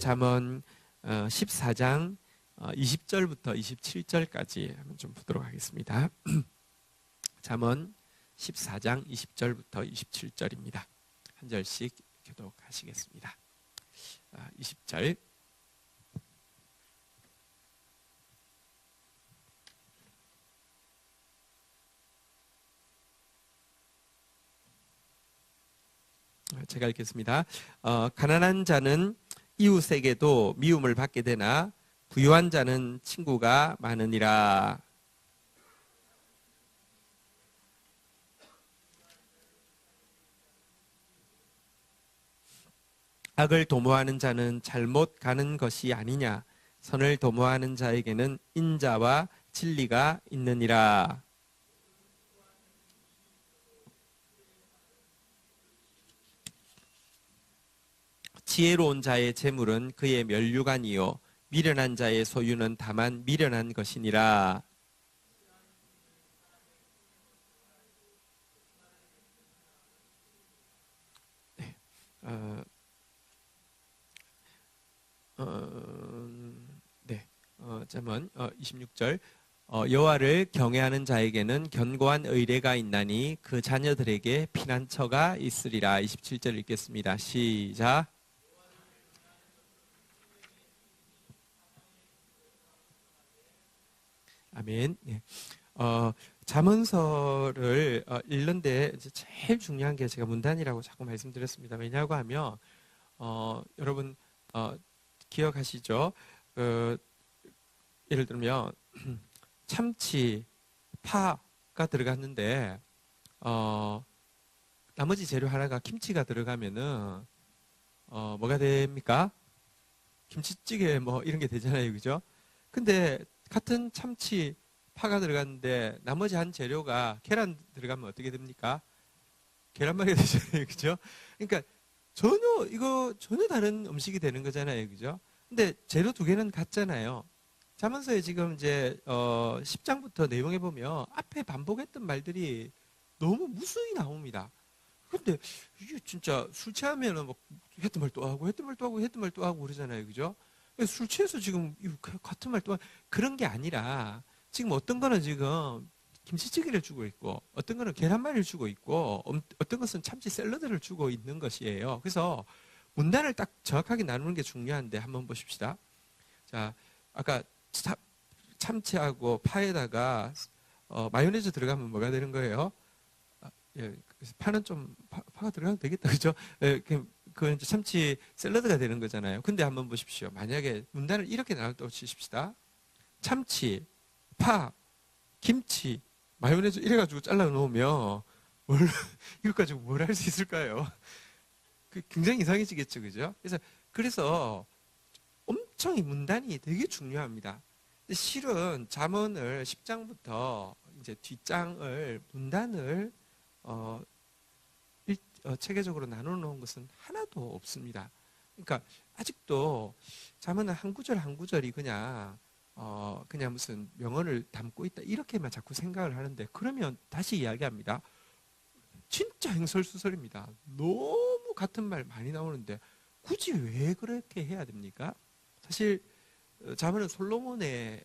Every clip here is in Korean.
잠언 14장 20절부터 27절까지 한번 좀 보도록 하겠습니다. 잠언 14장 20절부터 27절입니다. 한 절씩 교독하시겠습니다. 20절. 제가 읽겠습니다. 가난한 자는 이웃에게도 미움을 받게 되나 부유한 자는 친구가 많으니라. 악을 도모하는 자는 잘못 가는 것이 아니냐. 선을 도모하는 자에게는 인자와 진리가 있느니라. 지혜로운 자의 재물은 그의 면류관이요 미련한 자의 소유는 다만 미련한 것이니라. 네, 잠언 26절. 여호와를 경외하는 자에게는 견고한 의뢰가 있나니 그 자녀들에게 피난처가 있으리라. 27절 읽겠습니다. 시작. 아멘. 네. 잠언서를 읽는데 제일 중요한 게 제가 문단이라고 자꾸 말씀드렸습니다. 왜냐고 하면 여러분 기억하시죠? 예를 들면 참치, 파가 들어갔는데 나머지 재료 하나가 김치가 들어가면은 뭐가 됩니까? 김치찌개 뭐 이런 게 되잖아요, 그죠? 근데 같은 참치, 파가 들어갔는데 나머지 한 재료가 계란 들어가면 어떻게 됩니까? 계란말이가 되잖아요, 그죠? 그러니까 전혀 다른 음식이 되는 거잖아요, 그죠? 근데 재료 두 개는 같잖아요. 잠언서에 지금 이제 10장부터 내용해 보면 앞에 반복했던 말들이 너무 무수히 나옵니다. 근데 이게 진짜 술 취하면은 막 했던 말 또 하고 했던 말 또 하고 했던 말 또 하고 그러잖아요, 그죠? 술 취해서 지금 같은 말 또 그런 게 아니라 지금 어떤 거는 지금 김치찌개를 주고 있고 어떤 거는 계란말이를 주고 있고 어떤 것은 참치 샐러드를 주고 있는 것이에요. 그래서 문단을 딱 정확하게 나누는 게 중요한데 한번 보십시다. 자, 아까 참치하고 파에다가 마요네즈 들어가면 뭐가 되는 거예요? 예, 파는 좀 파가 들어가면 되겠다, 그죠? 예, 그건 이제 참치 샐러드가 되는 거잖아요. 근데 한번 보십시오. 만약에 문단을 이렇게 나눴다고 치십시다. 참치, 파, 김치, 마요네즈 이래가지고 잘라 놓으면 이걸 가지고 뭘 할 수 있을까요? 굉장히 이상해지겠죠, 그죠? 그래서 엄청 이 문단이 되게 중요합니다. 근데 실은 잠언을 10장부터 이제 뒷장을 문단을 체계적으로 나눠 놓은 것은 하나도 없습니다. 그러니까 아직도 잠언은 한 구절 한 구절이 그냥 무슨 명언을 담고 있다 이렇게만 자꾸 생각을 하는데, 그러면 다시 이야기합니다. 진짜 행설수설입니다. 너무 같은 말 많이 나오는데 굳이 왜 그렇게 해야 됩니까? 사실 잠언은 솔로몬의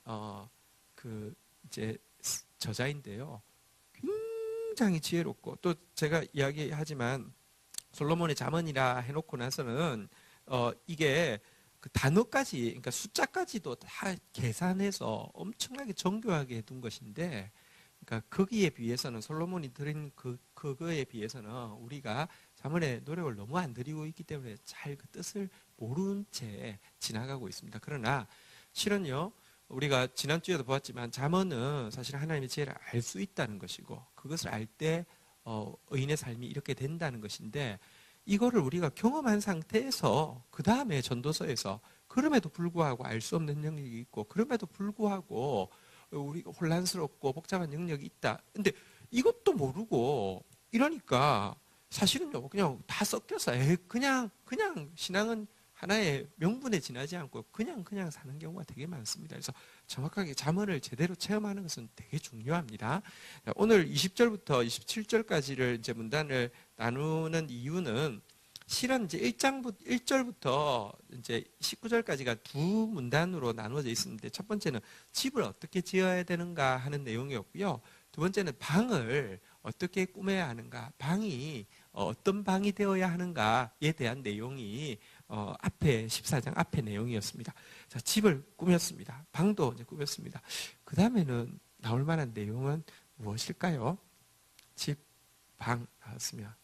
이제 저자인데요. 굉장히 지혜롭고, 또 제가 이야기하지만 솔로몬의 잠언이라 해놓고 나서는 이게 그 단어까지, 그러니까 숫자까지도 다 계산해서 엄청나게 정교하게 해둔 것인데, 그러니까 거기에 비해서는 솔로몬이 드린 그거에 비해서는 우리가 잠언의 노력을 너무 안 들이고 있기 때문에 잘 그 뜻을 모른 채 지나가고 있습니다. 그러나 실은요, 우리가 지난주에도 보았지만 잠언은 사실 하나님의 지혜를 알 수 있다는 것이고, 그것을 알 때 의인의 삶이 이렇게 된다는 것인데, 이거를 우리가 경험한 상태에서 그 다음에 전도서에서 그럼에도 불구하고 알 수 없는 영역이 있고, 그럼에도 불구하고 우리가 혼란스럽고 복잡한 영역이 있다. 근데 이것도 모르고 이러니까 사실은요, 그냥 다 섞여서 그냥 신앙은 하나의 명분에 지나지 않고 그냥 사는 경우가 되게 많습니다. 그래서 정확하게 잠언을 제대로 체험하는 것은 되게 중요합니다. 오늘 20절부터 27절까지를 이제 문단을 나누는 이유는 실은 이제 1절부터 이제 19절까지가 두 문단으로 나누어져 있었는데, 첫 번째는 집을 어떻게 지어야 되는가 하는 내용이었고요. 두 번째는 방을 어떻게 꾸며야 하는가, 방이 어떤 방이 되어야 하는가에 대한 내용이 앞에 14장 앞에 내용이었습니다. 자, 집을 꾸몄습니다. 방도 이제 꾸몄습니다. 그 다음에는 나올 만한 내용은 무엇일까요? 집, 방 나왔으면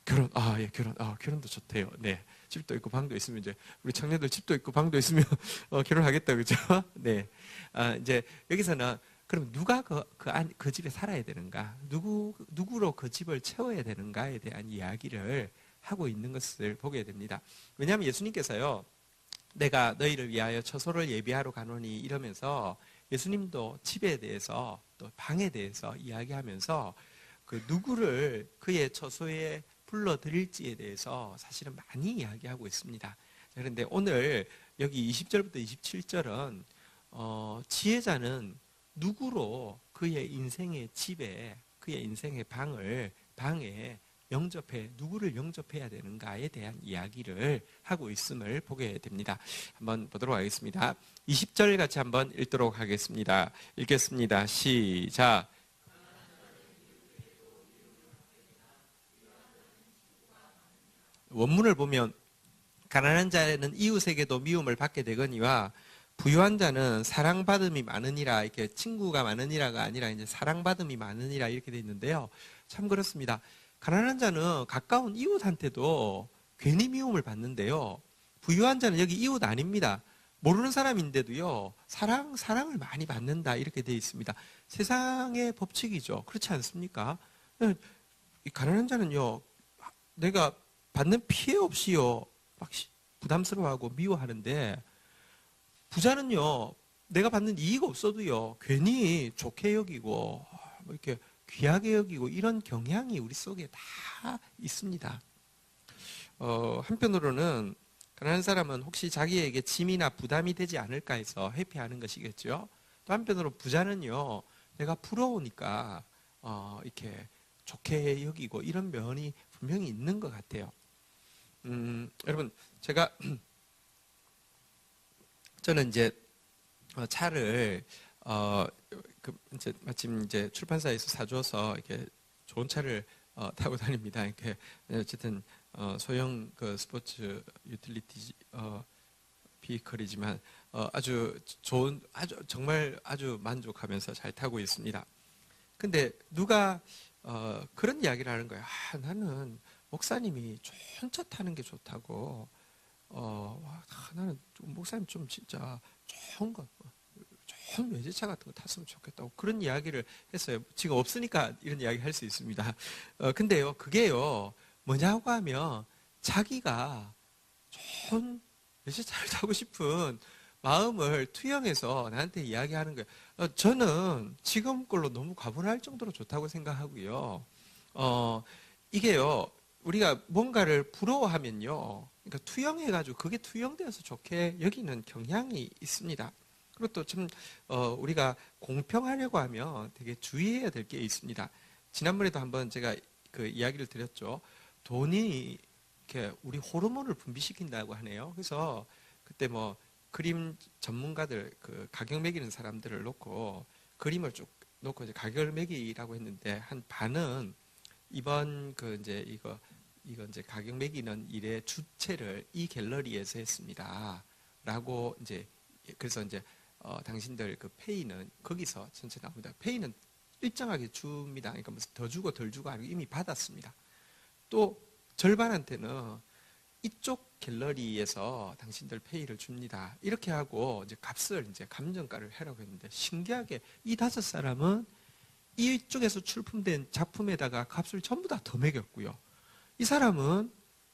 결혼, 예, 결혼도 좋대요. 네. 집도 있고 방도 있으면 이제 우리 청년들 집도 있고 방도 있으면 결혼하겠다, 그죠? 네. 이제 여기서는 그럼 누가 그 집에 살아야 되는가? 누구로 그 집을 채워야 되는가에 대한 이야기를 하고 있는 것을 보게 됩니다. 왜냐하면 예수님께서요, 내가 너희를 위하여 처소를 예비하러 가노니 이러면서 예수님도 집에 대해서 또 방에 대해서 이야기하면서 그 누구를 그의 처소에 불러들일지에 대해서 사실은 많이 이야기하고 있습니다. 그런데 오늘 여기 20절부터 27절은 지혜자는 누구로 그의 인생의 집에, 그의 인생의 방에 누구를 영접해야 되는가에 대한 이야기를 하고 있음을 보게 됩니다. 한번 보도록 하겠습니다. 20절 같이 한번 읽도록 하겠습니다. 읽겠습니다. 시작. 원문을 보면 가난한 자는 이웃에게도 미움을 받게 되거니와 부유한 자는 사랑받음이 많으니라, 이렇게 친구가 많으니라가 아니라 이제 사랑받음이 많으니라 이렇게 돼 있는데요. 참 그렇습니다. 가난한 자는 가까운 이웃한테도 괜히 미움을 받는데요. 부유한 자는 여기 이웃 아닙니다. 모르는 사람인데도요, 사랑을 많이 받는다 이렇게 돼 있습니다. 세상의 법칙이죠. 그렇지 않습니까? 이 가난한 자는요, 내가 받는 피해 없이요, 막 부담스러워하고 미워하는데, 부자는요, 내가 받는 이익 없어도요, 괜히 좋게 여기고, 뭐 이렇게 귀하게 여기고, 이런 경향이 우리 속에 다 있습니다. 한편으로는, 가난한 사람은 혹시 자기에게 짐이나 부담이 되지 않을까 해서 회피하는 것이겠죠. 또 한편으로 부자는요, 내가 부러우니까, 이렇게 좋게 여기고, 이런 면이 분명히 있는 것 같아요. 여러분, 저는 이제 차를 이제 마침 이제 출판사에서 사줘서 이렇게 좋은 차를 타고 다닙니다. 이렇게 어쨌든 소형 그 스포츠 유틸리티 비클이지만 아주 좋은, 정말 아주 만족하면서 잘 타고 있습니다. 근데 누가 그런 이야기를 하는 거예요. 나는 목사님이 좋은 차 타는 게 좋다고. 나는 목사님 좀 진짜 좋은 외제차 같은 거 탔으면 좋겠다고 그런 이야기를 했어요. 지금 없으니까 이런 이야기 할 수 있습니다. 근데요, 그게요, 뭐냐고 하면 자기가 좋은 외제차를 타고 싶은 마음을 투영해서 나한테 이야기하는 거예요. 저는 지금 걸로 너무 과분할 정도로 좋다고 생각하고요. 이게요, 우리가 뭔가를 부러워하면요, 그러니까 투영해가지고 그게 투영되어서 좋게 여기는 경향이 있습니다. 그리고 또 참 우리가 공평하려고 하면 되게 주의해야 될 게 있습니다. 지난번에도 한번 제가 그 이야기를 드렸죠. 돈이 이렇게 우리 호르몬을 분비시킨다고 하네요. 그래서 그때 뭐 그림 전문가들, 그 가격 매기는 사람들을 놓고 그림을 쭉 놓고 이제 가격을 매기라고 했는데, 한 반은 이번 이거 이제 가격 매기는 일의 주체를 이 갤러리에서 했습니다. 라고 이제, 그래서 이제 당신들 그 페이는 거기서 전체 나옵니다. 페이는 일정하게 줍니다. 그러니까 무슨 더 주고 덜 주고 아니고 이미 받았습니다. 또 절반한테는 이쪽 갤러리에서 당신들 페이를 줍니다. 이렇게 하고 이제 값을 이제 감정가를 해라고 했는데, 신기하게 이 5사람은 이쪽에서 출품된 작품에다가 값을 전부 다 더 매겼고요. 이 사람은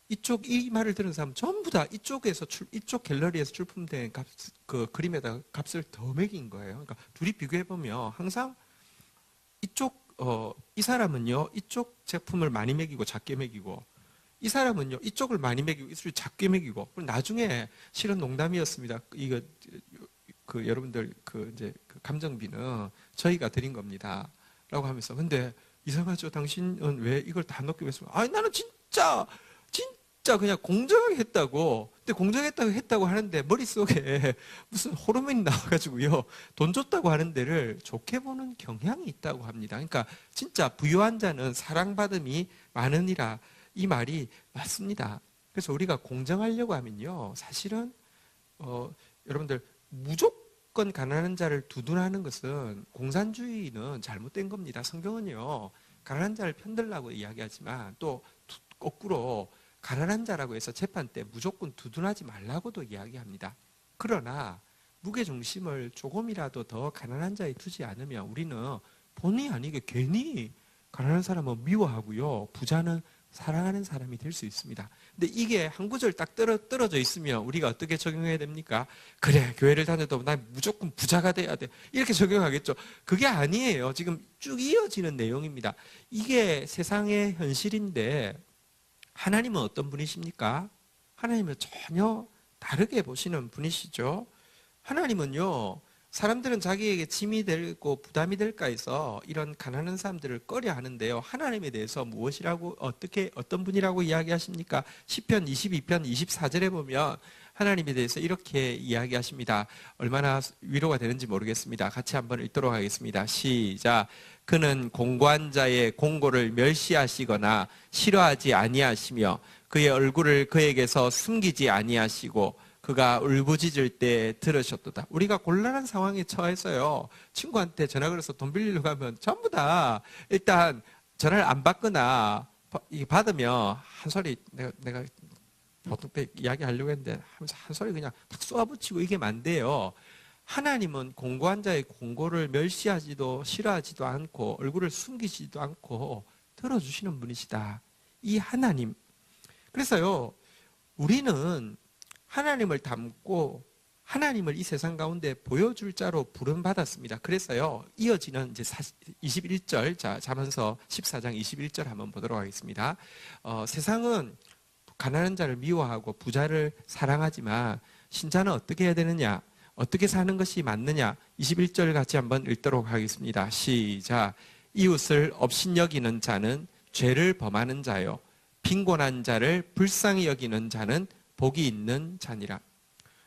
이 말을 들은 사람은 전부 다 이쪽 갤러리에서 출품된 그 그림에다가 값을 더 매긴 거예요. 그러니까 둘이 비교해보면 항상 이 사람은요, 이쪽 제품을 많이 매기고 작게 매기고, 이 사람은요, 이쪽을 많이 매기고 이쪽을 작게 매기고, 나중에 실은 농담이었습니다. 이거 여러분들 이제 감정비는 저희가 드린 겁니다. 라고 하면서, 근데 이상하죠. 당신은 왜 이걸 다 넣기 위해서? 나는 진짜 진짜 그냥 공정하게 했다고. 근데 공정했다고 했다고 하는데 머릿속에 무슨 호르몬이 나와가지고요. 돈 줬다고 하는 데를 좋게 보는 경향이 있다고 합니다. 그러니까 진짜 부유한 자는 사랑받음이 많으니라. 이 말이 맞습니다. 그래서 우리가 공정하려고 하면요. 사실은 여러분들 무조건 가난한 자를 두둔하는 것은 공산주의는 잘못된 겁니다. 성경은요. 가난한 자를 편들라고 이야기하지만 또 거꾸로 가난한 자라고 해서 재판 때 무조건 두둔하지 말라고도 이야기합니다. 그러나 무게중심을 조금이라도 더 가난한 자에 두지 않으면 우리는 본의 아니게 괜히 가난한 사람은 미워하고요. 부자는 사랑하는 사람이 될 수 있습니다. 근데 이게 한 구절 딱 떨어져 있으면 우리가 어떻게 적용해야 됩니까? 그래, 교회를 다녀도 난 무조건 부자가 돼야 돼. 이렇게 적용하겠죠. 그게 아니에요. 지금 쭉 이어지는 내용입니다. 이게 세상의 현실인데 하나님은 어떤 분이십니까? 하나님은 전혀 다르게 보시는 분이시죠. 하나님은요, 사람들은 자기에게 짐이 되고 부담이 될까 해서 이런 가난한 사람들을 꺼려 하는데요. 하나님에 대해서 무엇이라고, 어떤 분이라고 이야기하십니까? 시편 22편 24절에 보면 하나님에 대해서 이렇게 이야기하십니다. 얼마나 위로가 되는지 모르겠습니다. 같이 한번 읽도록 하겠습니다. 시작. 그는 공고한 자의 공고를 멸시하시거나 싫어하지 아니하시며 그의 얼굴을 그에게서 숨기지 아니하시고 그가 울부짖을 때 들으셨도다. 우리가 곤란한 상황에 처해서요. 친구한테 전화 걸어서 돈 빌리려고 하면 전부 다 일단 전화를 안 받거나 받으면 한 소리 내가 보통 때 이야기하려고 했는데 하면서 한 소리 그냥 탁 쏘아붙이고 이게 안 돼요. 하나님은 공고한 자의 공고를 멸시하지도 싫어하지도 않고 얼굴을 숨기지도 않고 들어주시는 분이시다. 이 하나님. 그래서요, 우리는 하나님을 닮고 하나님을 이 세상 가운데 보여줄 자로 부름받았습니다. 그래서요, 이어지는 이제 21절, 자, 잠언서 14장 21절 한번 보도록 하겠습니다. 세상은 가난한 자를 미워하고 부자를 사랑하지만 신자는 어떻게 해야 되느냐? 어떻게 사는 것이 맞느냐? 21절 같이 한번 읽도록 하겠습니다. 시작. 이웃을 업신여기는 자는 죄를 범하는 자요. 빈곤한 자를 불쌍히 여기는 자는 복이 있는 자니라.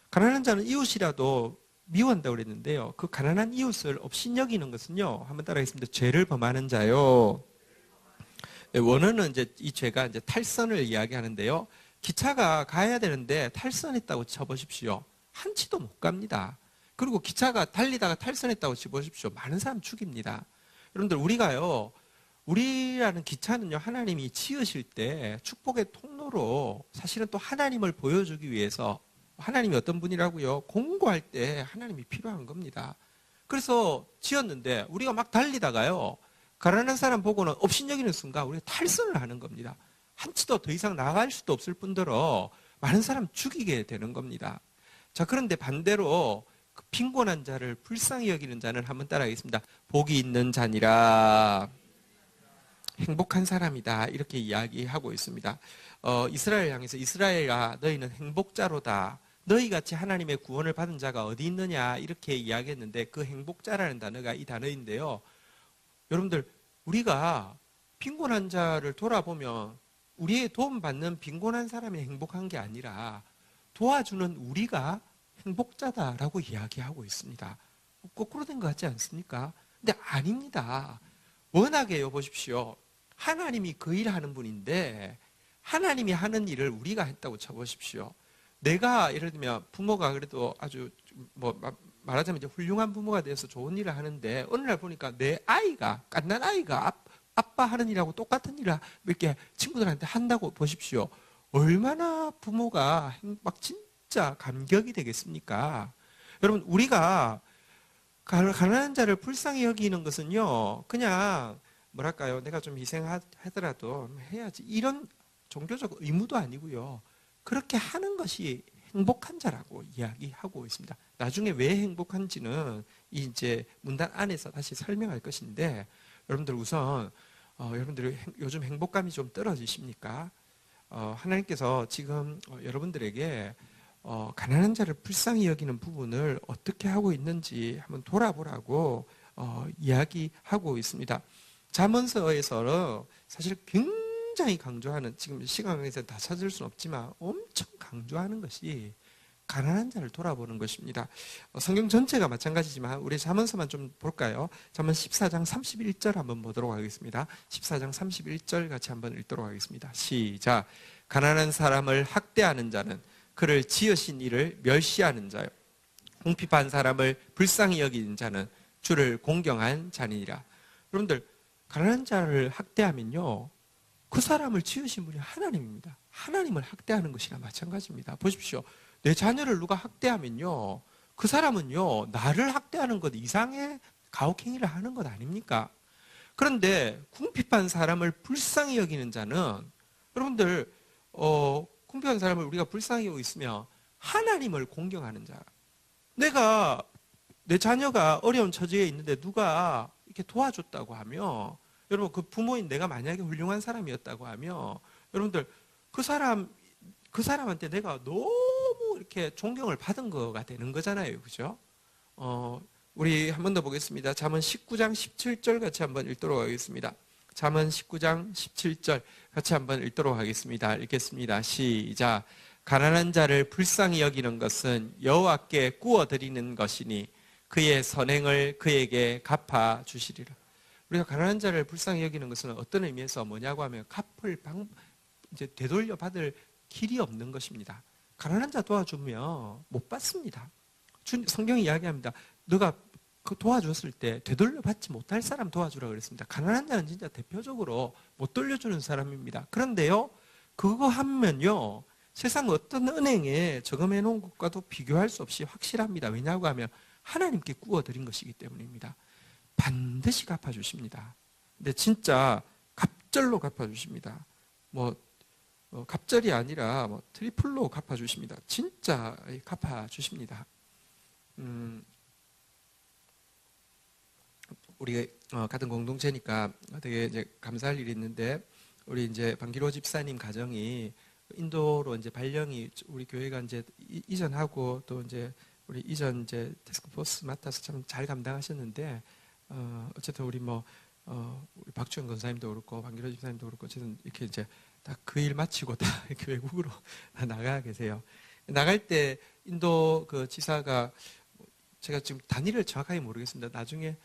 가난한 자는 이웃이라도 미워한다고 그랬는데요. 그 가난한 이웃을 업신여기는 것은요. 한번 따라하겠습니다. 죄를 범하는 자요. 원어는 이제 이 죄가 이제 탈선을 이야기하는데요. 기차가 가야 되는데 탈선했다고 쳐보십시오. 한 치도 못 갑니다. 그리고 기차가 달리다가 탈선했다고 쳐보십시오. 많은 사람 죽입니다. 여러분들 우리라는 기차는요, 하나님이 지으실 때 축복의 통로로 사실은 또 하나님을 보여주기 위해서 하나님이 어떤 분이라고요? 공고할 때 하나님이 필요한 겁니다. 그래서 지었는데 우리가 막 달리다가요, 가난한 사람 보고는 업신여기는 순간 우리가 탈선을 하는 겁니다. 한 치도 더 이상 나갈 수도 없을 뿐더러 많은 사람 죽이게 되는 겁니다. 자, 그런데 반대로 그 빈곤한 자를 불쌍히 여기는 자는 한번 따라하겠습니다. 복이 있는 자니라. 행복한 사람이다. 이렇게 이야기하고 있습니다. 이스라엘 향해서 이스라엘아 너희는 행복자로다. 너희같이 하나님의 구원을 받은 자가 어디 있느냐 이렇게 이야기했는데 그 행복자라는 단어가 이 단어인데요. 여러분들 우리가 빈곤한 자를 돌아보면 우리의 도움받는 빈곤한 사람이 행복한 게 아니라 도와주는 우리가 행복자다라고 이야기하고 있습니다. 거꾸로 된 것 같지 않습니까? 근데 아닙니다. 워낙에요, 보십시오. 하나님이 그 일을 하는 분인데 하나님이 하는 일을 우리가 했다고 쳐보십시오. 내가 예를 들면 부모가 그래도 아주 말하자면 이제 훌륭한 부모가 돼서 좋은 일을 하는데 어느 날 보니까 내 아이가 갓난 아이가 아빠 하는 일하고 똑같은 일을 이렇게 친구들한테 한다고 보십시오. 얼마나 부모가 막 진짜 감격이 되겠습니까? 여러분 우리가 가난한 자를 불쌍히 여기는 것은요, 그냥 뭐랄까요, 내가 좀 희생하더라도 해야지 이런 종교적 의무도 아니고요. 그렇게 하는 것이 행복한 자라고 이야기하고 있습니다. 나중에 왜 행복한지는 이제 문단 안에서 다시 설명할 것인데, 여러분들 우선 여러분들이 요즘 행복감이 좀 떨어지십니까? 하나님께서 지금 여러분들에게 가난한 자를 불쌍히 여기는 부분을 어떻게 하고 있는지 한번 돌아보라고 이야기하고 있습니다. 잠언서에서는 사실 굉장히 강조하는, 지금 시간 관계에서 다 찾을 수는 없지만 엄청 강조하는 것이 가난한 자를 돌아보는 것입니다. 성경 전체가 마찬가지지만 우리 잠언서만 좀 볼까요? 잠언 14장 31절 한번 보도록 하겠습니다. 14장 31절 같이 한번 읽도록 하겠습니다. 시작. 가난한 사람을 학대하는 자는 그를 지으신 이를 멸시하는 자요, 궁핍한 사람을 불쌍히 여기는 자는 주를 공경한 자니라. 여러분들, 가난한 자를 학대하면요, 그 사람을 지으신 분이 하나님입니다. 하나님을 학대하는 것이나 마찬가지입니다. 보십시오. 내 자녀를 누가 학대하면요, 그 사람은요, 나를 학대하는 것 이상의 가혹행위를 하는 것 아닙니까? 그런데 궁핍한 사람을 불쌍히 여기는 자는, 여러분들, 궁핍한 사람을 우리가 불쌍히 여기고 있으면 하나님을 공경하는 자. 내가, 내 자녀가 어려운 처지에 있는데 누가 이렇게 도와줬다고 하면, 여러분, 그 부모인 내가 만약에 훌륭한 사람이었다고 하면, 여러분들, 그 사람한테 내가 너무 이렇게 존경을 받은 거가 되는 거잖아요. 그죠? 우리 한 번 더 보겠습니다. 잠언 19장 17절 같이 한번 읽도록 하겠습니다. 잠언 19장 17절 같이 한번 읽도록 하겠습니다. 읽겠습니다. 시작. 가난한 자를 불쌍히 여기는 것은 여호와께 구워드리는 것이니 그의 선행을 그에게 갚아 주시리라. 우리가 가난한 자를 불쌍히 여기는 것은 어떤 의미에서 뭐냐고 하면 이제 되돌려 받을 길이 없는 것입니다. 가난한 자 도와주면 못 받습니다. 성경이 이야기합니다. 너가 도와줬을 때 되돌려 받지 못할 사람 도와주라고 그랬습니다. 가난한 자는 진짜 대표적으로 못 돌려주는 사람입니다. 그런데요, 그거 하면요, 세상 어떤 은행에 저금해 놓은 것과도 비교할 수 없이 확실합니다. 왜냐고 하면 하나님께 구워드린 것이기 때문입니다. 반드시 갚아주십니다. 근데 진짜 갑절로 갚아주십니다. 갑절이 아니라 트리플로 갚아주십니다. 진짜 갚아주십니다. 우리가 같은 공동체니까 되게 이제 감사할 일이 있는데, 우리 이제 방기로 집사님 가정이 인도로 이제 발령이 우리 교회가 이제 이전하고 또 이제 우리 이전 이제 태스크포스 맡아서 참 잘 감당하셨는데, 어쨌든 우리 우리 박주영 권사님도 그렇고 방기로 집사님도 그렇고 어쨌든 이렇게 이제 딱 그 일 마치고 다 이렇게 외국으로 나가 계세요. 나갈 때 인도 그 지사가, 제가 지금 단위를 정확하게 모르겠습니다. 나중에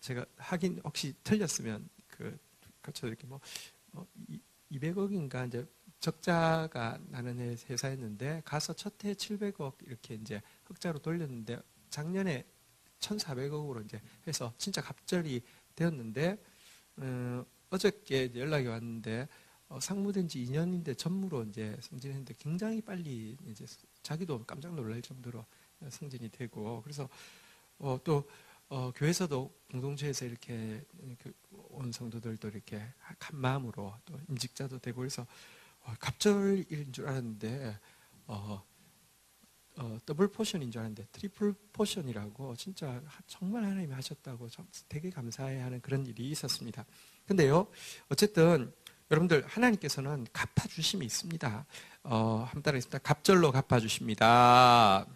제가 확인 혹시 틀렸으면 같이 이렇게 200억인가 이제 적자가 나는 회사였는데 가서 첫 해 700억 이렇게 이제 흑자로 돌렸는데 작년에 1,400억으로 이제 해서 진짜 갑절이 되었는데, 어저께 이제 연락이 왔는데 상무된 지 2년인데 전무로 이제 승진했는데 굉장히 빨리 이제 자기도 깜짝 놀랄 정도로 승진이 되고, 그래서 또 교회에서도 공동체에서 이렇게 온 성도들도 이렇게 한 마음으로 또 임직자도 되고, 그래서 갑절인 줄 알았는데 더블 포션인 줄 알았는데 트리플 포션이라고 진짜 정말 하나님이 하셨다고 되게 감사해하는 그런 일이 있었습니다. 근데요, 어쨌든 여러분들, 하나님께서는 갚아주심이 있습니다. 한번 따라하겠습니다. 갑절로 갚아주십니다.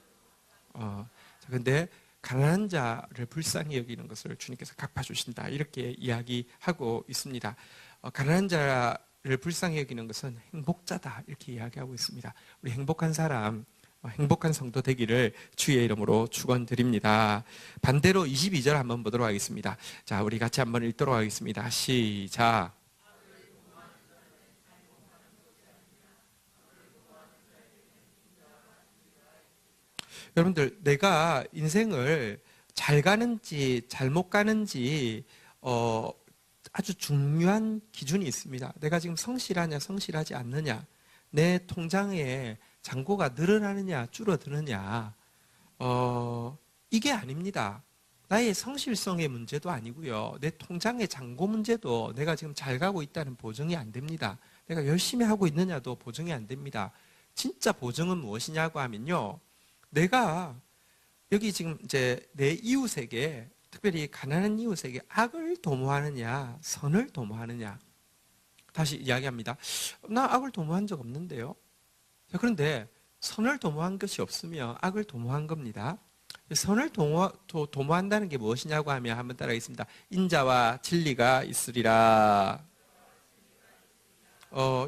근데 가난한 자를 불쌍히 여기는 것을 주님께서 갚아주신다, 이렇게 이야기하고 있습니다. 가난한 자를 불쌍히 여기는 것은 행복자다, 이렇게 이야기하고 있습니다. 우리 행복한 사람, 행복한 성도 되기를 주의 이름으로 축원드립니다. 반대로 22절 한번 보도록 하겠습니다. 자, 우리 같이 한번 읽도록 하겠습니다. 시작. 여러분들, 내가 인생을 잘 가는지 잘못 가는지 아주 중요한 기준이 있습니다. 내가 지금 성실하냐 성실하지 않느냐, 내 통장에 잔고가 늘어나느냐 줄어드느냐, 이게 아닙니다. 나의 성실성의 문제도 아니고요, 내 통장의 잔고 문제도 내가 지금 잘 가고 있다는 보증이 안 됩니다. 내가 열심히 하고 있느냐도 보증이 안 됩니다. 진짜 보증은 무엇이냐고 하면요, 내가 여기 지금 이제 내 이웃에게, 특별히 가난한 이웃에게 악을 도모하느냐 선을 도모하느냐. 다시 이야기합니다. 나 악을 도모한 적 없는데요. 자, 그런데 선을 도모한 것이 없으면 악을 도모한 겁니다. 선을 도모한다는 게 무엇이냐고 하면 한번 따라하겠습니다. 인자와 진리가 있으리라.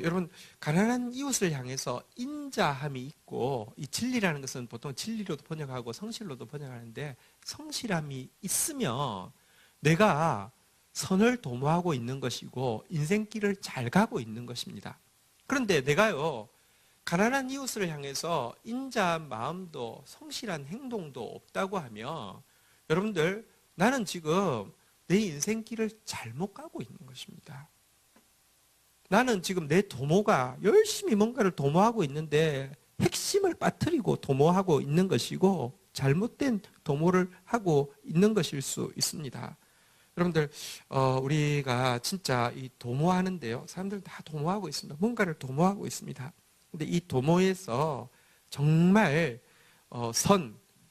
여러분, 가난한 이웃을 향해서 인자함이 있고, 이 진리라는 것은 보통 진리로도 번역하고 성실로도 번역하는데, 성실함이 있으면 내가 선을 도모하고 있는 것이고, 인생길을 잘 가고 있는 것입니다. 그런데 내가요, 가난한 이웃을 향해서 인자한 마음도 성실한 행동도 없다고 하면, 여러분들, 나는 지금 내 인생길을 잘못 가고 있는 것입니다. 나는 지금 내 도모가 열심히 뭔가를 도모하고 있는데 핵심을 빠뜨리고 도모하고 있는 것이고 잘못된 도모를 하고 있는 것일 수 있습니다. 여러분들, 우리가 진짜 이 도모하는데요. 사람들 다 도모하고 있습니다. 뭔가를 도모하고 있습니다. 근데 이 도모에서 정말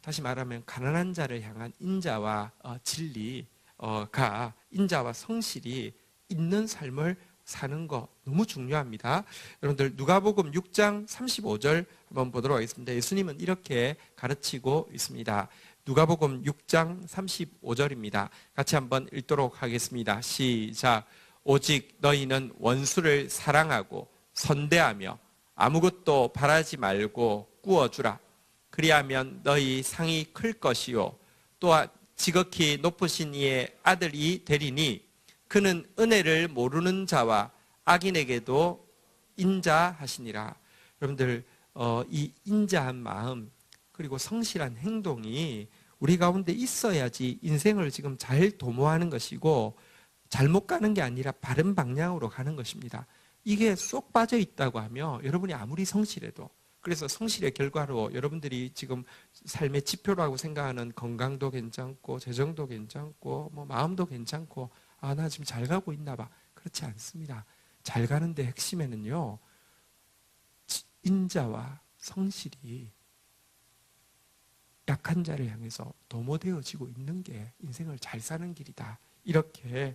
다시 말하면 가난한 자를 향한 인자와 진리가 인자와 성실이 있는 삶을 사는 거 너무 중요합니다. 여러분들 누가복음 6장 35절 한번 보도록 하겠습니다. 예수님은 이렇게 가르치고 있습니다. 누가복음 6장 35절입니다. 같이 한번 읽도록 하겠습니다. 시작. 오직 너희는 원수를 사랑하고 선대하며 아무것도 바라지 말고 꾸어주라. 그리하면 너희 상이 클 것이요 또한 지극히 높으신 이의 아들이 되리니 그는 은혜를 모르는 자와 악인에게도 인자하시니라. 여러분들, 이 인자한 마음 그리고 성실한 행동이 우리 가운데 있어야지 인생을 지금 잘 도모하는 것이고 잘못 가는 게 아니라 바른 방향으로 가는 것입니다. 이게 쏙 빠져 있다고 하면 여러분이 아무리 성실해도, 그래서 성실의 결과로 여러분들이 지금 삶의 지표라고 생각하는 건강도 괜찮고 재정도 괜찮고 뭐 마음도 괜찮고 나 지금 잘 가고 있나 봐. 그렇지 않습니다. 잘 가는데 핵심에는요, 인자와 성실이 약한 자를 향해서 도모되어지고 있는 게 인생을 잘 사는 길이다. 이렇게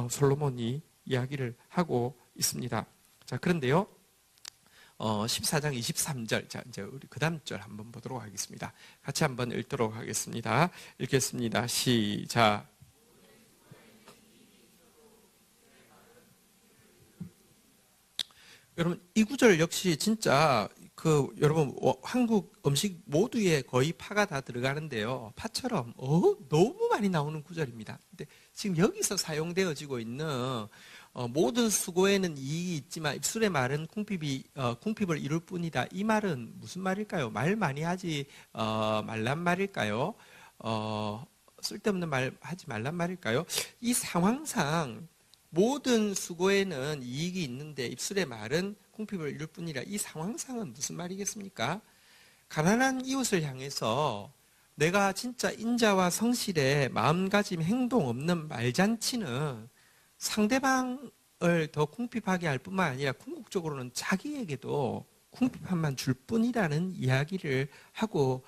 솔로몬이 이야기를 하고 있습니다. 자, 그런데요, 14장 23절. 자, 이제 우리 그 다음 절 한번 보도록 하겠습니다. 같이 한번 읽도록 하겠습니다. 읽겠습니다. 시작. 여러분, 이 구절 역시 진짜 여러분 한국 음식 모두에 거의 파가 다 들어가는데요. 파처럼 너무 많이 나오는 구절입니다. 근데 지금 여기서 사용되어지고 있는 모든 수고에는 이익이 있지만 입술의 말은 궁핍을 이룰 뿐이다. 이 말은 무슨 말일까요? 말 많이 하지 말란 말일까요? 쓸데없는 말 하지 말란 말일까요? 이 상황상 모든 수고에는 이익이 있는데 입술의 말은 궁핍을 이룰 뿐이라, 이 상황상은 무슨 말이겠습니까? 가난한 이웃을 향해서 내가 진짜 인자와 성실의 마음가짐, 행동 없는 말잔치는 상대방을 더 궁핍하게 할 뿐만 아니라 궁극적으로는 자기에게도 궁핍함만 줄 뿐이라는 이야기를 하고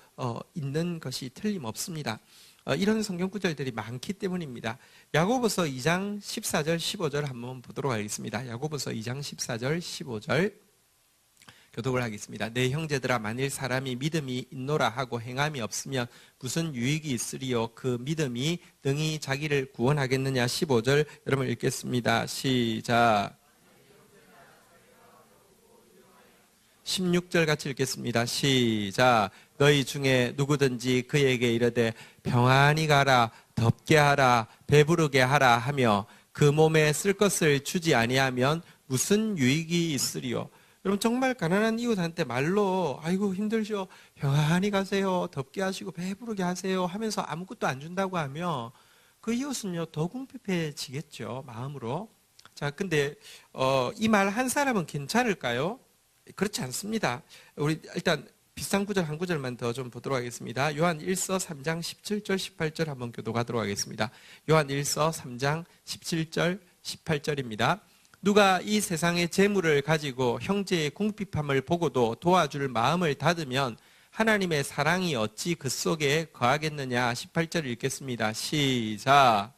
있는 것이 틀림없습니다. 이런 성경 구절들이 많기 때문입니다. 야고보서 2장 14절 15절 한번 보도록 하겠습니다. 야고보서 2장 14절 15절 교독을 하겠습니다. 내 형제들아, 만일 사람이 믿음이 있노라 하고 행함이 없으면 무슨 유익이 있으리요? 그 믿음이 능히 자기를 구원하겠느냐? 15절 여러분 읽겠습니다. 시작. 16절 같이 읽겠습니다. 시작. 너희 중에 누구든지 그에게 이르되 평안히 가라, 덥게 하라, 배부르게 하라 하며 그 몸에 쓸 것을 주지 아니하면 무슨 유익이 있으리요? 여러분, 정말 가난한 이웃한테 말로 아이고 힘들죠, 평안히 가세요, 덥게 하시고 배부르게 하세요 하면서 아무것도 안 준다고 하면 그 이웃은요 더 궁핍해지겠죠, 마음으로. 자, 근데 이 말 한 사람은 괜찮을까요? 그렇지 않습니다. 우리 일단 비슷한 구절 한 구절만 더 좀 보도록 하겠습니다. 요한 1서 3장 17절 18절 한번 교독하도록 하겠습니다. 요한 1서 3장 17절 18절입니다. 누가 이 세상의 재물을 가지고 형제의 궁핍함을 보고도 도와줄 마음을 닫으면 하나님의 사랑이 어찌 그 속에 거하겠느냐? 18절 읽겠습니다. 시작.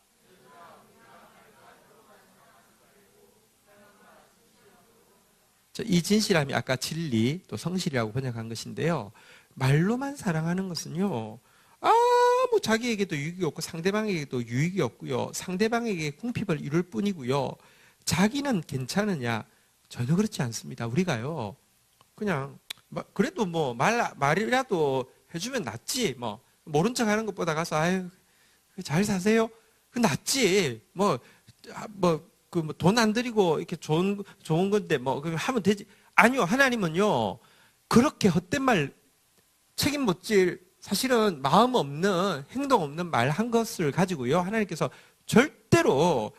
이 진실함이 아까 진리 또 성실이라고 번역한 것인데요. 말로만 사랑하는 것은요, 아무 자기에게도 유익이 없고 상대방에게도 유익이 없고요, 상대방에게 궁핍을 이룰 뿐이고요, 자기는 괜찮으냐, 전혀 그렇지 않습니다. 우리가요, 그냥 그래도 뭐 말이라도 해주면 낫지. 뭐 모른 척 하는 것보다 가서 아유 잘 사세요. 그 낫지. 돈 안 들이고 이렇게 좋은 건데 뭐 하면 되지. 아니요, 하나님은요 그렇게 헛된 말 책임 못 질 사실은 마음 없는 행동 없는 말 한 것을 가지고요 하나님께서 절대로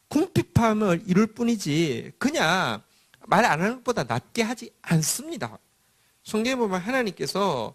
궁핍함을 이룰 뿐이지 그냥 말 안 하는 것보다 낫게 하지 않습니다. 성경에 보면 하나님께서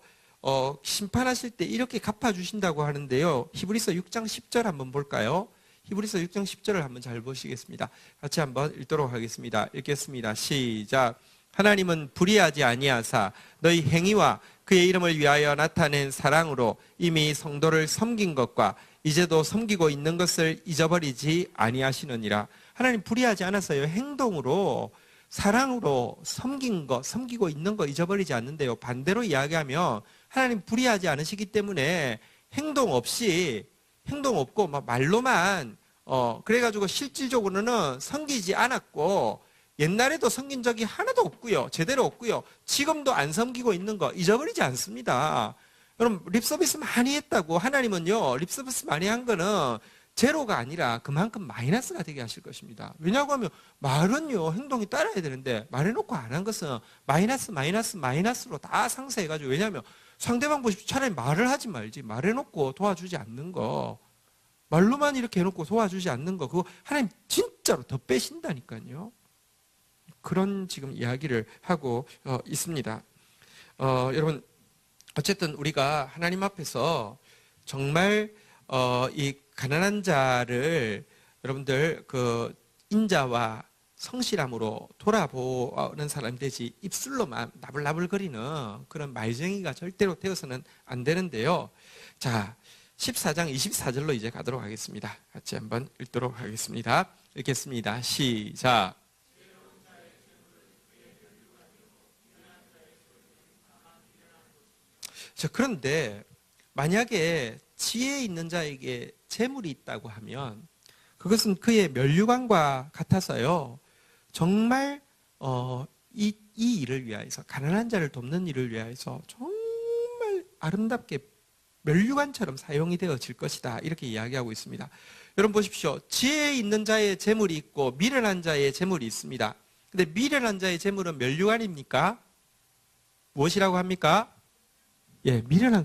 심판하실 때 이렇게 갚아주신다고 하는데요. 히브리서 6장 10절 한번 볼까요? 히브리서 6장 10절을 한번 잘 보시겠습니다. 같이 한번 읽도록 하겠습니다. 읽겠습니다. 시작. 하나님은 불의하지 아니하사 너희 행위와 그의 이름을 위하여 나타낸 사랑으로 이미 성도를 섬긴 것과 이제도 섬기고 있는 것을 잊어버리지 아니하시느니라. 하나님 불의하지 않았어요. 행동으로 사랑으로 섬기고 있는 거 잊어버리지 않는데요. 반대로 이야기하면 하나님 불의하지 않으시기 때문에 행동 없고 말로만 그래가지고 실질적으로는 섬기지 않았고 옛날에도 섬긴 적이 하나도 없고요. 제대로 없고요. 지금도 안 섬기고 있는 거 잊어버리지 않습니다. 여러분 립서비스 많이 했다고 하나님은요 립서비스 많이 한 거는 제로가 아니라 그만큼 마이너스가 되게 하실 것입니다. 왜냐고 하면 말은요 행동이 따라야 되는데 말해놓고 안 한 것은 마이너스로 다 상쇄해가지고 왜냐하면 상대방 보십시오. 차라리 말을 하지 말지 말해놓고 도와주지 않는 거 말로만 이렇게 해놓고 도와주지 않는 거 그거 하나님 진짜로 더 빼신다니까요. 그런 지금 이야기를 하고 있습니다. 여러분 어쨌든 우리가 하나님 앞에서 정말 이 가난한 자를 여러분들 그 인자와 성실함으로 돌아보는 사람이 되지 입술로만 나불나불거리는 그런 말쟁이가 절대로 되어서는 안 되는데요. 자, 14장 24절로 이제 가도록 하겠습니다. 같이 한번 읽도록 하겠습니다. 읽겠습니다. 시작. 자, 그런데 만약에 지혜 있는 자에게 재물이 있다고 하면 그것은 그의 면류관과 같아서요. 정말 이 일을 위하여서 가난한 자를 돕는 일을 위하여서 정말 아름답게 면류관처럼 사용이 되어질 것이다. 이렇게 이야기하고 있습니다. 여러분 보십시오. 지혜 있는 자의 재물이 있고 미련한 자의 재물이 있습니다. 근데 미련한 자의 재물은 면류관입니까? 무엇이라고 합니까? 예,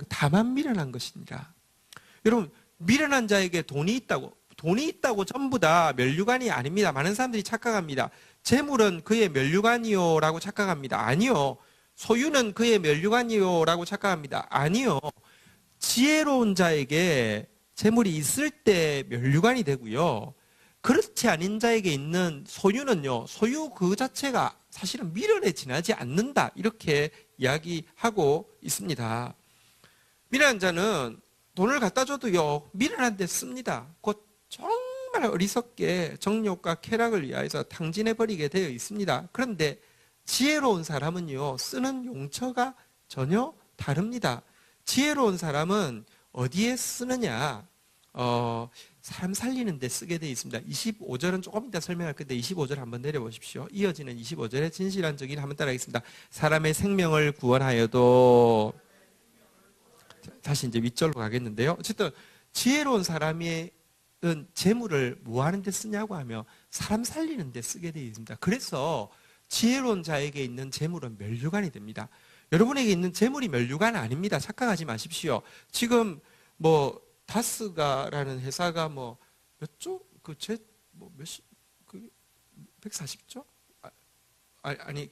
다만 미련한 것입니다. 여러분, 미련한 자에게 돈이 있다고 전부 다 면류관이 아닙니다. 많은 사람들이 착각합니다. 재물은 그의 면류관이요라고 착각합니다. 아니요. 소유는 그의 면류관이요라고 착각합니다. 아니요. 지혜로운 자에게 재물이 있을 때 면류관이 되고요. 그렇지 않은 자에게 있는 소유는요. 소유 그 자체가 사실은 미련에 지나지 않는다. 이렇게 이야기하고 있습니다. 미련한 자는 돈을 갖다 줘도요. 미련한 데 씁니다. 곧 정말 어리석게 정욕과 쾌락을 위하여서 탕진해버리게 되어 있습니다. 그런데 지혜로운 사람은요. 쓰는 용처가 전혀 다릅니다. 지혜로운 사람은 어디에 쓰느냐? 사람 살리는 데 쓰게 되어 있습니다. 25절은 조금 이따 설명할 건데 25절 한번 내려보십시오. 이어지는 25절에 진실한 적인 한번 따라하겠습니다. 사람의 생명을 구원하여도 다시 이제 윗절로 가겠는데요. 어쨌든 지혜로운 사람의 재물을 뭐 하는 데 쓰냐고 하면 사람 살리는 데 쓰게 되어 있습니다. 그래서 지혜로운 자에게 있는 재물은 면류관이 됩니다. 여러분에게 있는 재물이 면류관 아닙니다. 착각하지 마십시오. 지금 다스가라는 회사가 몇 조? 몇십? 140조? 아니,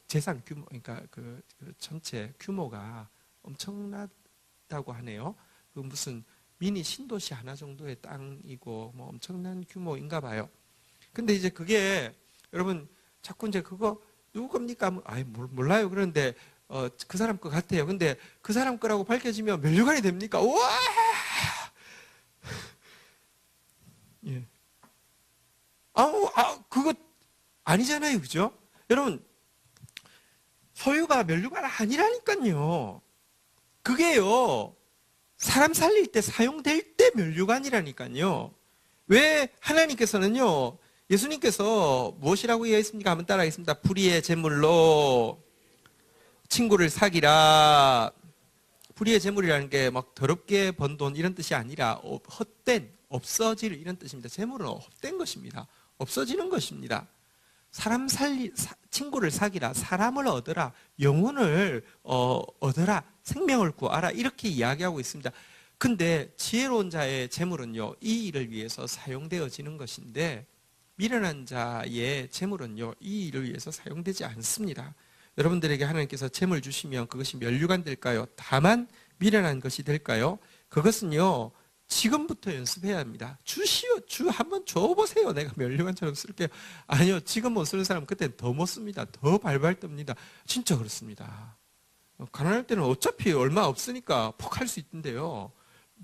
재산 규모, 그러니까 그 전체 규모가 엄청나다고 하네요. 무슨 미니 신도시 하나 정도의 땅이고, 엄청난 규모인가 봐요. 근데 이제 그게, 여러분, 자꾸 이제 그거 누구 겁니까? 몰라요. 그런데, 그 사람 거 같아요. 근데 그 사람 거라고 밝혀지면 면류관이 됩니까? 우와! 예. 그거 아니잖아요. 그죠? 여러분, 소유가 면류관 아니라니까요. 그게요, 사람 살릴 때 사용될 때 면류관이라니까요. 왜 하나님께서는요, 예수님께서 무엇이라고 얘기했습니까? 한번 따라하겠습니다. 불의의 재물로 친구를 사귀라. 불의의 재물이라는 게 막 더럽게 번 돈 이런 뜻이 아니라 헛된, 없어질 이런 뜻입니다. 재물은 헛된 것입니다. 없어지는 것입니다. 친구를 사귀라, 사람을 얻어라, 영혼을 얻어라, 생명을 구하라 이렇게 이야기하고 있습니다. 근데 지혜로운 자의 재물은요, 이 일을 위해서 사용되어지는 것인데 미련한 자의 재물은요, 이 일을 위해서 사용되지 않습니다. 여러분들에게 하나님께서 재물 주시면 그것이 면류관 될까요? 다만 미련한 것이 될까요? 그것은요, 지금부터 연습해야 합니다. 주시오, 주 한번 줘보세요. 내가 면류관처럼 쓸게요. 아니요, 지금 못 쓰는 사람은 그때는 더 못 씁니다. 더 발발 뜹니다. 진짜 그렇습니다. 가난할 때는 어차피 얼마 없으니까 폭 할 수 있던데요.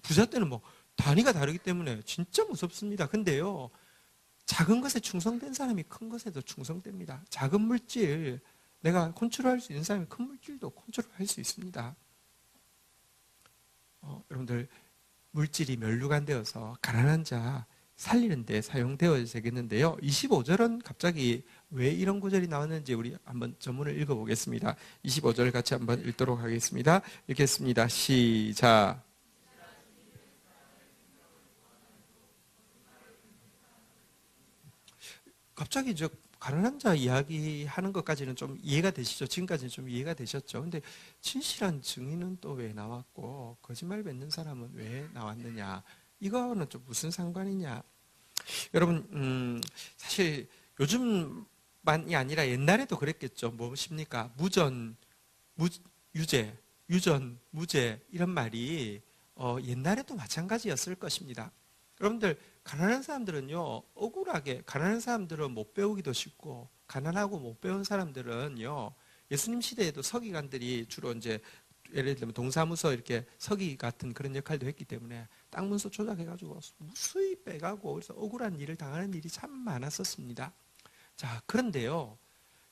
부자 때는 뭐 단위가 다르기 때문에 진짜 무섭습니다. 근데요, 작은 것에 충성된 사람이 큰 것에도 충성됩니다. 작은 물질, 내가 컨트롤할 수 있는 사람이 큰 물질도 컨트롤할 수 있습니다. 여러분들, 물질이 면류관 되어서 가난한 자 살리는 데 사용되어야겠는데요. 25절은 갑자기 왜 이런 구절이 나왔는지 우리 한번 전문을 읽어보겠습니다. 25절 같이 한번 읽도록 하겠습니다. 읽겠습니다. 시작. 갑자기 가난한 자 이야기하는 것까지는 좀 이해가 되시죠? 지금까지는 좀 이해가 되셨죠? 근데 진실한 증인은 또 왜 나왔고 거짓말 뱉는 사람은 왜 나왔느냐? 이거는 좀 무슨 상관이냐? 여러분, 사실 요즘만이 아니라 옛날에도 그랬겠죠. 무엇입니까? 유죄, 유전, 무죄 이런 말이 옛날에도 마찬가지였을 것입니다. 여러분들, 가난한 사람들은요, 억울하게, 가난한 사람들은 못 배우기도 쉽고, 가난하고 못 배운 사람들은요, 예수님 시대에도 서기관들이 주로 이제, 예를 들면 동사무소 이렇게 서기 같은 그런 역할도 했기 때문에 땅 문서 조작해가지고 무수히 빼가고, 그래서 억울한 일을 당하는 일이 참 많았었습니다. 자, 그런데요,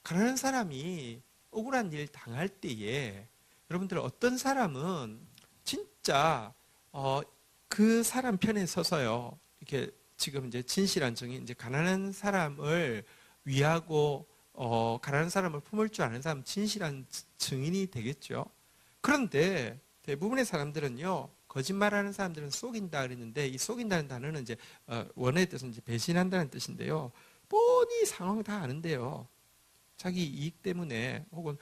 가난한 사람이 억울한 일 당할 때에, 여러분들 어떤 사람은 진짜, 그 사람 편에 서서요, 이렇게 지금 이제 진실한 증인, 이제 가난한 사람을 위하고, 가난한 사람을 품을 줄 아는 사람, 진실한 증인이 되겠죠. 그런데 대부분의 사람들은요, 거짓말하는 사람들은 속인다 그랬는데, 이 속인다는 단어는 이제, 원어의 뜻은 이제 배신한다는 뜻인데요. 뻔히 상황 다 아는데요. 자기 이익 때문에 혹은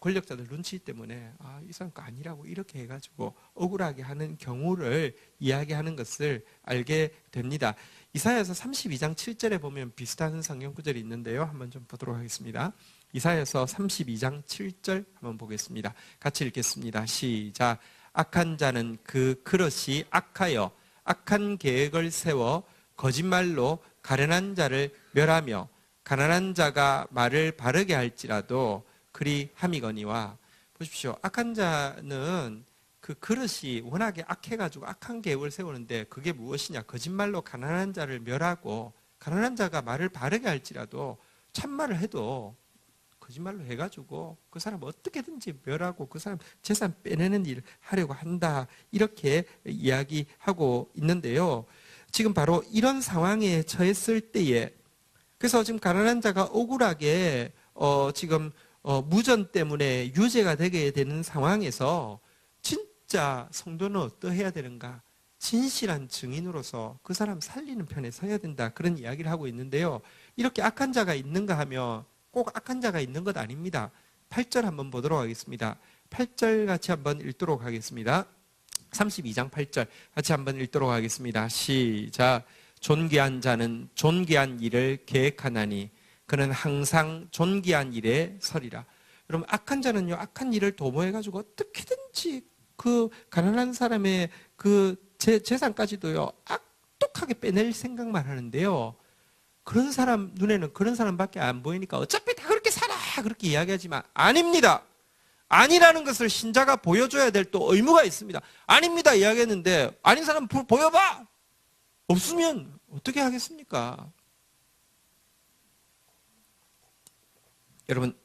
권력자들 눈치 때문에 이 사람 거 아니라고 이렇게 해가지고 억울하게 하는 경우를 이야기하는 것을 알게 됩니다. 이사야서 32장 7절에 보면 비슷한 성경 구절이 있는데요. 한번 좀 보도록 하겠습니다. 이사야서 32장 7절 한번 보겠습니다. 같이 읽겠습니다. 시작. 악한 자는 그 그릇이 악하여 악한 계획을 세워 거짓말로 가련한 자를 멸하며 가난한 자가 말을 바르게 할지라도 그리 함이거니와. 보십시오. 악한 자는 그 그릇이 워낙에 악해가지고 악한 계획을 세우는데 그게 무엇이냐? 거짓말로 가난한 자를 멸하고 가난한 자가 말을 바르게 할지라도 참말을 해도 거짓말로 해가지고 그 사람 어떻게든지 멸하고 그 사람 재산 빼내는 일을 하려고 한다. 이렇게 이야기하고 있는데요. 지금 바로 이런 상황에 처했을 때에, 그래서 지금 가난한 자가 억울하게 지금 무전 때문에 유죄가 되게 되는 상황에서 진짜 성도는 어떠해야 되는가? 진실한 증인으로서 그 사람 살리는 편에 서야 된다. 그런 이야기를 하고 있는데요. 이렇게 악한 자가 있는가 하면 꼭 악한 자가 있는 것 아닙니다. 8절 한번 보도록 하겠습니다. 8절 같이 한번 읽도록 하겠습니다. 32장 8절 같이 한번 읽도록 하겠습니다. 시작. 존귀한 자는 존귀한 일을 계획하나니 그는 항상 존귀한 일에 서리라. 여러분, 악한 자는요, 악한 일을 도모해가지고 어떻게든지 그 가난한 사람의 그 재산까지도요, 악독하게 빼낼 생각만 하는데요. 그런 사람 눈에는 그런 사람밖에 안 보이니까 어차피 다 그렇게 살아! 그렇게 이야기하지만 아닙니다. 아니라는 것을 신자가 보여줘야 될 또 의무가 있습니다. 아닙니다. 이야기했는데 아닌 사람 보여봐! 없으면 어떻게 하겠습니까? 여러분,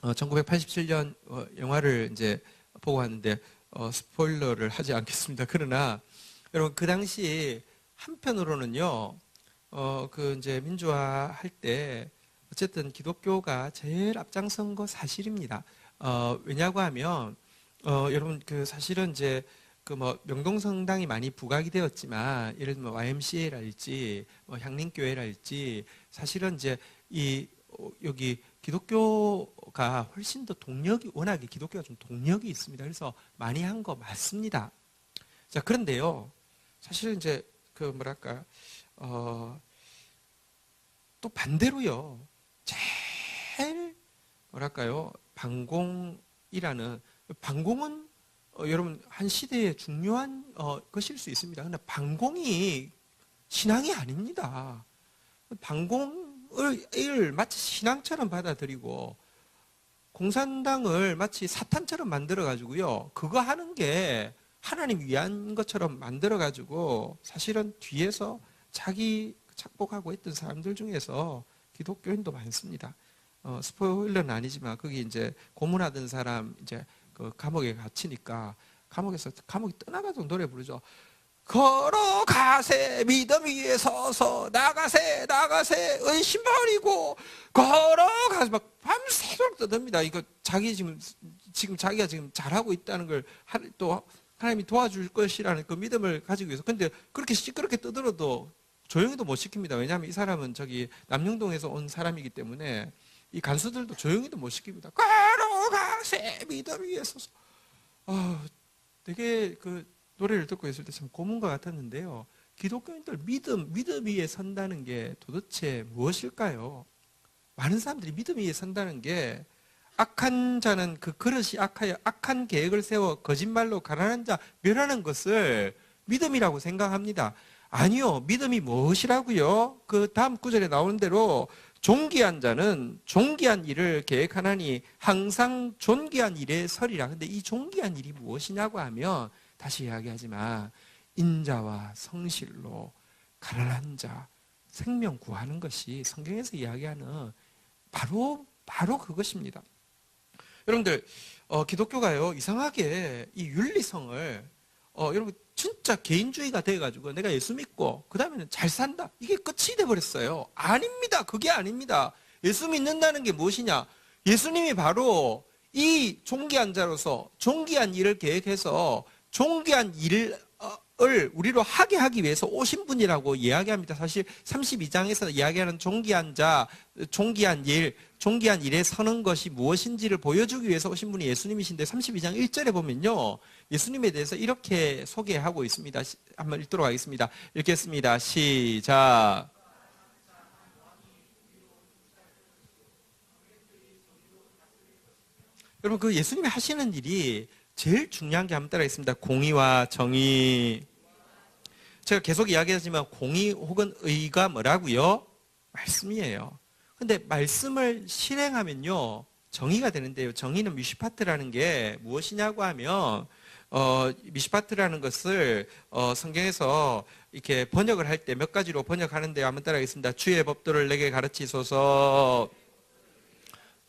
1987년 영화를 이제 보고 왔는데 스포일러를 하지 않겠습니다. 그러나 여러분, 그 당시 한편으로는요, 이제 민주화할 때 어쨌든 기독교가 제일 앞장선 거 사실입니다. 왜냐고 하면, 여러분, 사실은 이제, 명동성당이 많이 부각이 되었지만, 예를 들면 YMCA랄지, 향림교회랄지, 사실은 이제, 여기 기독교가 훨씬 더 워낙에 기독교가 좀 동력이 있습니다. 그래서 많이 한 거 맞습니다. 자, 그런데요, 사실은 이제, 또 반대로요, 제일 반공은 여러분 한 시대의 중요한 것일 수 있습니다. 그런데 반공이 신앙이 아닙니다. 반공을 마치 신앙처럼 받아들이고 공산당을 마치 사탄처럼 만들어 가지고요, 그거 하는 게 하나님 위한 것처럼 만들어 가지고 사실은 뒤에서 자기 착복하고 있던 사람들 중에서 기독교인도 많습니다. 스포일러는 아니지만 거기 이제 고문하던 사람 이제 그 감옥에 갇히니까 감옥이 떠나가지고 노래 부르죠. 걸어가세 믿음 위에 서서 나가세 의심 버리고 걸어가세 막 밤새도록 떠듭니다. 이거 지금 자기가 지금 잘하고 있다는 걸 또 하나님이 도와줄 것이라는 그 믿음을 가지고 있어. 근데 그렇게 시끄럽게 떠들어도 조용히도 못 시킵니다. 왜냐하면 이 사람은 저기 남영동에서 온 사람이기 때문에 이 간수들도 조용히도 못 시킵니다. 걸어가세 믿음 위에 서서. 되게 그 노래를 듣고 있을 때 참 고문과 같았는데요. 기독교인들 믿음 위에 선다는 게 도대체 무엇일까요? 많은 사람들이 믿음 위에 선다는 게 악한 자는 그 그릇이 악하여 악한 계획을 세워 거짓말로 가난한 자 멸하는 것을 믿음이라고 생각합니다. 아니요. 믿음이 무엇이라고요? 그 다음 구절에 나오는 대로 존귀한 자는 존귀한 일을 계획하나니 항상 존귀한 일에 서리라. 근데 이 존귀한 일이 무엇이냐고 하면 다시 이야기하지만 인자와 성실로 가난한 자 생명 구하는 것이 성경에서 이야기하는 바로 그것입니다. 여러분들 기독교가요 이상하게 이 윤리성을 여러분 진짜 개인주의가 돼가지고 내가 예수 믿고 그 다음에는 잘 산다 이게 끝이 돼버렸어요. 아닙니다. 그게 아닙니다. 예수 믿는다는 게 무엇이냐? 예수님이 바로 이 존귀한 자로서 존귀한 일을 계획해서 존귀한 일을 우리로 하게 하기 위해서 오신 분이라고 이야기합니다. 사실 32장에서 이야기하는 존귀한 자, 존귀한 일에 서는 것이 무엇인지를 보여주기 위해서 오신 분이 예수님이신데 32장 1절에 보면요, 예수님에 대해서 이렇게 소개하고 있습니다. 한번 읽도록 하겠습니다. 읽겠습니다. 시작. 여러분 그 예수님이 하시는 일이 제일 중요한 게 한번 따라하겠습니다. 공의와 정의. 제가 계속 이야기하지만 공의 혹은 의가 뭐라고요? 말씀이에요. 근데 말씀을 실행하면요 정의가 되는데요. 정의는 미슈파트라는 게 무엇이냐고 하면 미슈파트라는 것을 성경에서 이렇게 번역을 할 때 몇 가지로 번역하는데요. 한번 따라하겠습니다. 주의 법도를 내게 가르치소서.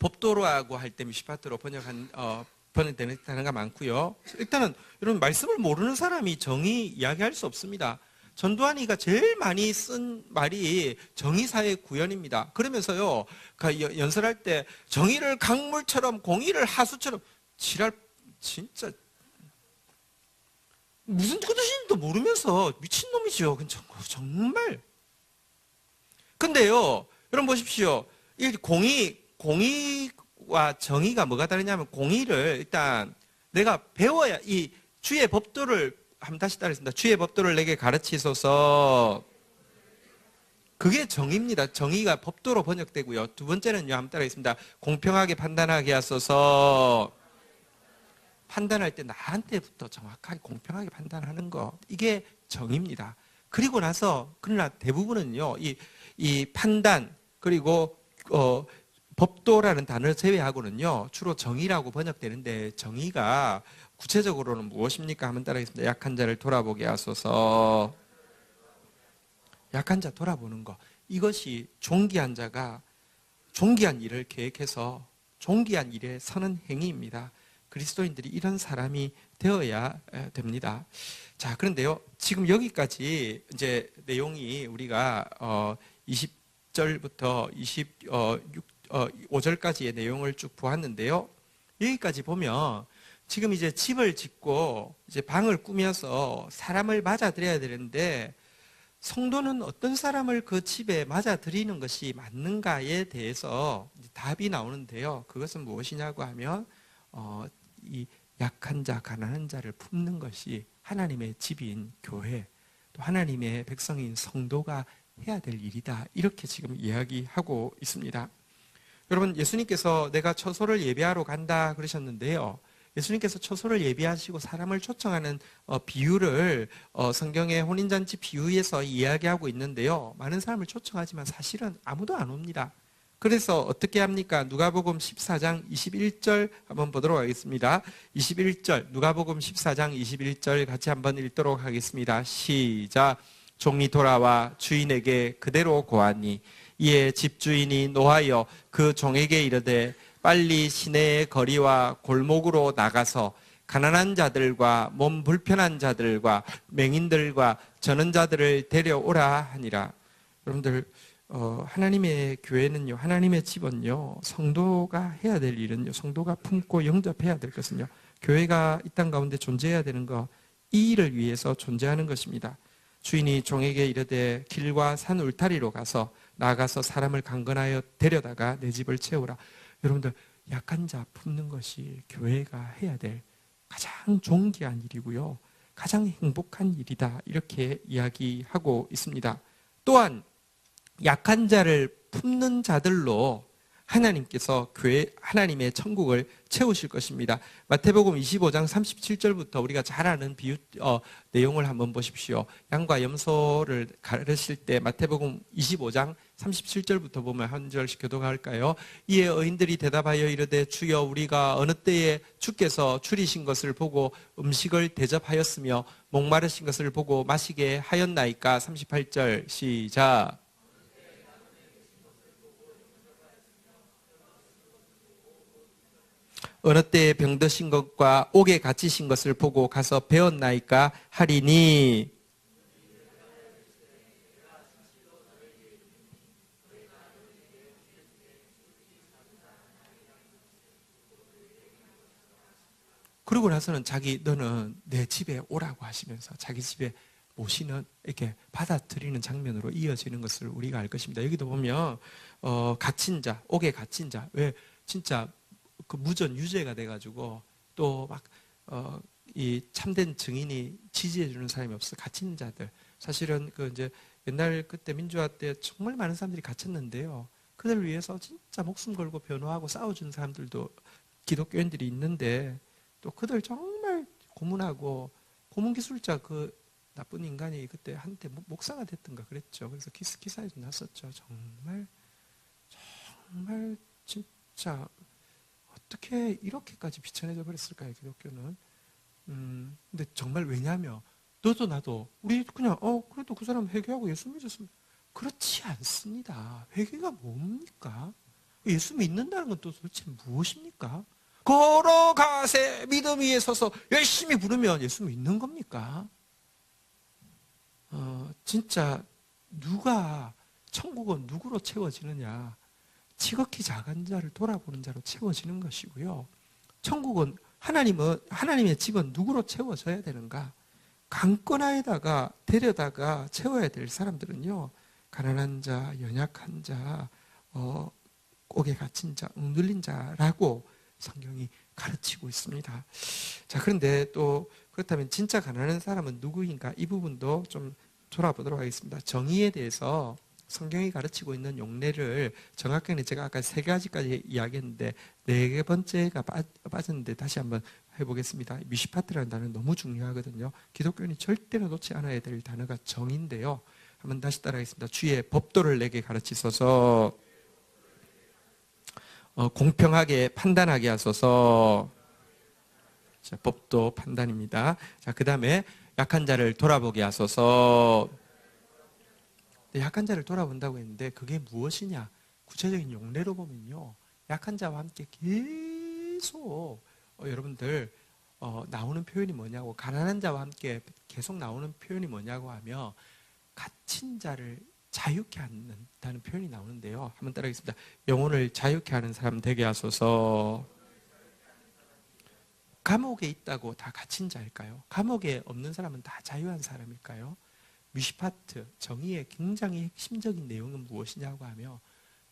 법도라고 할 때 미슈파트로 번역되는 단어가 많고요. 일단은 여러분 말씀을 모르는 사람이 정의 이야기할 수 없습니다. 전두환이가 제일 많이 쓴 말이 정의사의 구현입니다. 그러면서요 연설할 때 정의를 강물처럼 공의를 하수처럼 진짜 무슨 뜻인지도 모르면서 미친놈이죠. 정말. 근데요 여러분 보십시오. 이 공의와 정의가 뭐가 다르냐면 공의를 일단 내가 배워야 이 주의 법도를 한번 다시 따르겠습니다. 주의 법도를 내게 가르치소서. 그게 정의입니다. 정의가 법도로 번역되고요. 두 번째는요. 한번 따르겠습니다. 공평하게 판단하게 하소서. 판단할 때 나한테부터 정확하게 공평하게 판단하는 거. 이게 정의입니다. 그리고 나서 그러나 대부분은요. 이 판단 그리고 법도라는 단어를 제외하고는요. 주로 정의라고 번역되는데 정의가 구체적으로는 무엇입니까? 한번 따라하겠습니다. 약한 자를 돌아보게 하소서. 약한 자 돌아보는 거. 이것이 존귀한 자가 존귀한 일을 계획해서 존귀한 일에 서는 행위입니다. 그리스도인들이 이런 사람이 되어야 됩니다. 자, 그런데요, 지금 여기까지 이제 내용이 우리가 20절부터 25절까지의 내용을 쭉 보았는데요. 여기까지 보면 지금 이제 집을 짓고 이제 방을 꾸며서 사람을 맞아들여야 되는데, 성도는 어떤 사람을 그 집에 맞아들이는 것이 맞는가에 대해서 답이 나오는데요. 그것은 무엇이냐고 하면 이 약한 자, 가난한 자를 품는 것이 하나님의 집인 교회, 또 하나님의 백성인 성도가 해야 될 일이다. 이렇게 지금 이야기하고 있습니다. 여러분, 예수님께서 내가 처소를 예비하러 간다 그러셨는데요. 예수님께서 처소를 예비하시고 사람을 초청하는 비유를 성경의 혼인잔치 비유에서 이야기하고 있는데요. 많은 사람을 초청하지만 사실은 아무도 안 옵니다. 그래서 어떻게 합니까? 누가복음 14장 21절 한번 보도록 하겠습니다. 21절, 누가복음 14장 21절 같이 한번 읽도록 하겠습니다. 시작. 종이 돌아와 주인에게 그대로 고하니 이에 집주인이 노하여 그 종에게 이르되 빨리 시내의 거리와 골목으로 나가서 가난한 자들과 몸 불편한 자들과 맹인들과 저는 자들을 데려오라 하니라. 여러분들, 하나님의 교회는요, 하나님의 집은요, 성도가 해야 될 일은요, 성도가 품고 영접해야 될 것은요, 교회가 이 땅 가운데 존재해야 되는 거, 이 일을 위해서 존재하는 것입니다. 주인이 종에게 이르되 길과 산 울타리로 가서 나가서 사람을 강건하여 데려다가 내 집을 채우라. 여러분들, 약한 자 품는 것이 교회가 해야 될 가장 존귀한 일이고요, 가장 행복한 일이다. 이렇게 이야기하고 있습니다. 또한 약한 자를 품는 자들로 하나님께서 교회, 하나님의 천국을 채우실 것입니다. 마태복음 25장 37절부터 우리가 잘 아는 비유 내용을 한번 보십시오. 양과 염소를 가르칠 때 마태복음 25장 37절부터 보면 한 절씩 교독할까요? 이에 어인들이 대답하여 이르되 주여 우리가 어느 때에 주께서 줄이신 것을 보고 음식을 대접하였으며 목마르신 것을 보고 마시게 하였나이까? 38절 시작. 어느 때에 병드신 것과 옥에 갇히신 것을 보고 가서 배웠나이까 하리니. 그러고 나서는 너는 내 집에 오라고 하시면서 자기 집에 모시는, 이렇게 받아들이는 장면으로 이어지는 것을 우리가 알 것입니다. 여기도 보면 갇힌 자, 옥에 갇힌 자, 왜 진짜 그 무전 유죄가 돼가지고 또 막 이 참된 증인이 지지해 주는 사람이 없어 갇힌 자들. 사실은 그 이제 옛날 그때 민주화 때 정말 많은 사람들이 갇혔는데요. 그들을 위해서 진짜 목숨 걸고 변호하고 싸워준 사람들도 기독교인들이 있는데, 또 그들 정말 고문하고, 고문 기술자 그 나쁜 인간이 그때 한때 목사가 됐던가 그랬죠. 그래서 기사에도 났었죠. 정말 진짜 어떻게 이렇게까지 비천해져 버렸을까요, 기독교는? 근데 정말, 왜냐하면 너도 나도 우리 그냥 그래도 그 사람 회개하고 예수 믿었으면, 그렇지 않습니다. 회개가 뭡니까? 예수 믿는다는 건 또 도대체 무엇입니까? 걸어가세 믿음 위에 서서 열심히 부르면 예수 믿는 겁니까? 진짜 누가, 천국은 누구로 채워지느냐? 지극히 작은 자를 돌아보는 자로 채워지는 것이고요. 천국은, 하나님의 집은 누구로 채워져야 되는가? 강권하에다가 데려다가 채워야 될 사람들은요, 가난한 자, 연약한 자, 옥에 갇힌 자, 억눌린 자라고 성경이 가르치고 있습니다. 자, 그런데 또 그렇다면 진짜 가난한 사람은 누구인가? 이 부분도 좀 돌아보도록 하겠습니다. 정의에 대해서 성경이 가르치고 있는 용례를 정확하게 제가 아까 3가지까지 이야기했는데 4번째가 빠졌는데 다시 한번 해보겠습니다. 미시파트라는 단어는 너무 중요하거든요. 기독교인이 절대로 놓지 않아야 될 단어가 정인데요. 한번 다시 따라하겠습니다. 주의 법도를 내게 가르치소서. 공평하게 판단하게 하소서. 자, 법도 판단입니다. 자, 그 다음에 약한 자를 돌아보게 하소서. 약한 자를 돌아본다고 했는데 그게 무엇이냐? 구체적인 용례로 보면요, 약한 자와 함께 계속 여러분들 나오는 표현이 뭐냐고, 가난한 자와 함께 계속 나오는 표현이 뭐냐고 하면 갇힌 자를 자유케 한다는 표현이 나오는데요. 한번 따라하겠습니다. 영혼을 자유케 하는 사람 되게 하소서. 감옥에 있다고 다 갇힌 자일까요? 감옥에 없는 사람은 다 자유한 사람일까요? 미시파트, 정의의 굉장히 핵심적인 내용은 무엇이냐고 하며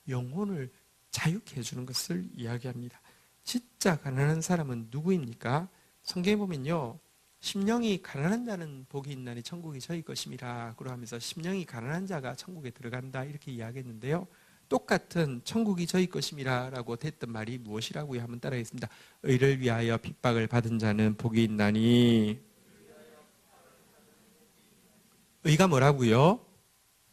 영혼을 자유케 해주는 것을 이야기합니다. 진짜 가난한 사람은 누구입니까? 성경에 보면요, 심령이 가난한 자는 복이 있나니 천국이 저희 것임이라 그러면서 심령이 가난한 자가 천국에 들어간다 이렇게 이야기했는데요. 똑같은 천국이 저희 것임이라 라고 됐던 말이 무엇이라고요? 한번 따라하겠습니다. 의를 위하여 핍박을 받은 자는 복이 있나니. 의가 뭐라고요?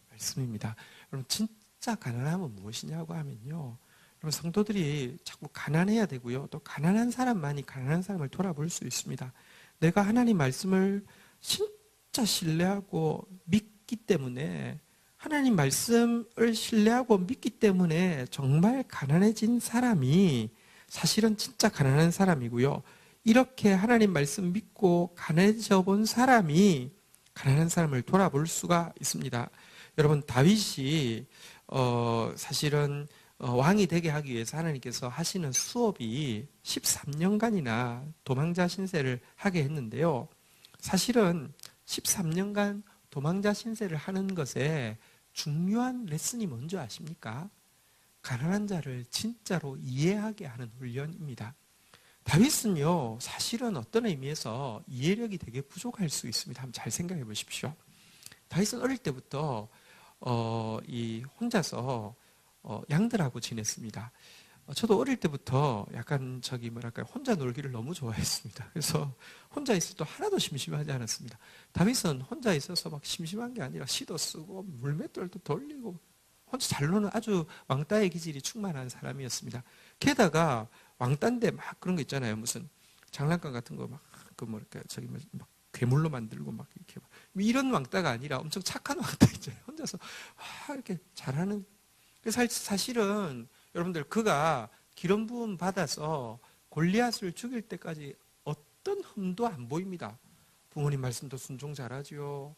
말씀입니다. 여러분 진짜 가난함은 무엇이냐고 하면요, 여러분 성도들이 자꾸 가난해야 되고요, 또 가난한 사람만이 가난한 사람을 돌아볼 수 있습니다. 내가 하나님 말씀을 진짜 신뢰하고 믿기 때문에, 하나님 말씀을 신뢰하고 믿기 때문에 정말 가난해진 사람이 사실은 진짜 가난한 사람이고요, 이렇게 하나님 말씀 믿고 가난해져 본 사람이 가난한 사람을 돌아볼 수가 있습니다. 여러분 다윗이 사실은 왕이 되게 하기 위해서 하나님께서 하시는 수업이 13년간이나 도망자 신세를 하게 했는데요. 사실은 13년간 도망자 신세를 하는 것에 중요한 레슨이 뭔지 아십니까? 가난한 자를 진짜로 이해하게 하는 훈련입니다. 다윗은요, 사실은 어떤 의미에서 이해력이 되게 부족할 수 있습니다. 한번 잘 생각해 보십시오. 다윗은 어릴 때부터 혼자서 양들하고 지냈습니다. 저도 어릴 때부터 약간 혼자 놀기를 너무 좋아했습니다. 그래서 혼자 있을 때 하나도 심심하지 않았습니다. 다윗은 혼자 있어서 막 심심한 게 아니라 시도 쓰고 물맷돌도 돌리고 혼자 잘 노는 아주 왕따의 기질이 충만한 사람이었습니다. 게다가 왕따인데 막 그런 거 있잖아요. 무슨 장난감 같은 거 막 막 괴물로 만들고 막 이렇게 이런 왕따가 아니라 엄청 착한 왕따 있잖아요. 혼자서 이렇게 잘하는. 사실은 여러분들 그가 기름 부음 받아서 골리앗을 죽일 때까지 어떤 흠도 안 보입니다. 부모님 말씀도 순종 잘하지요.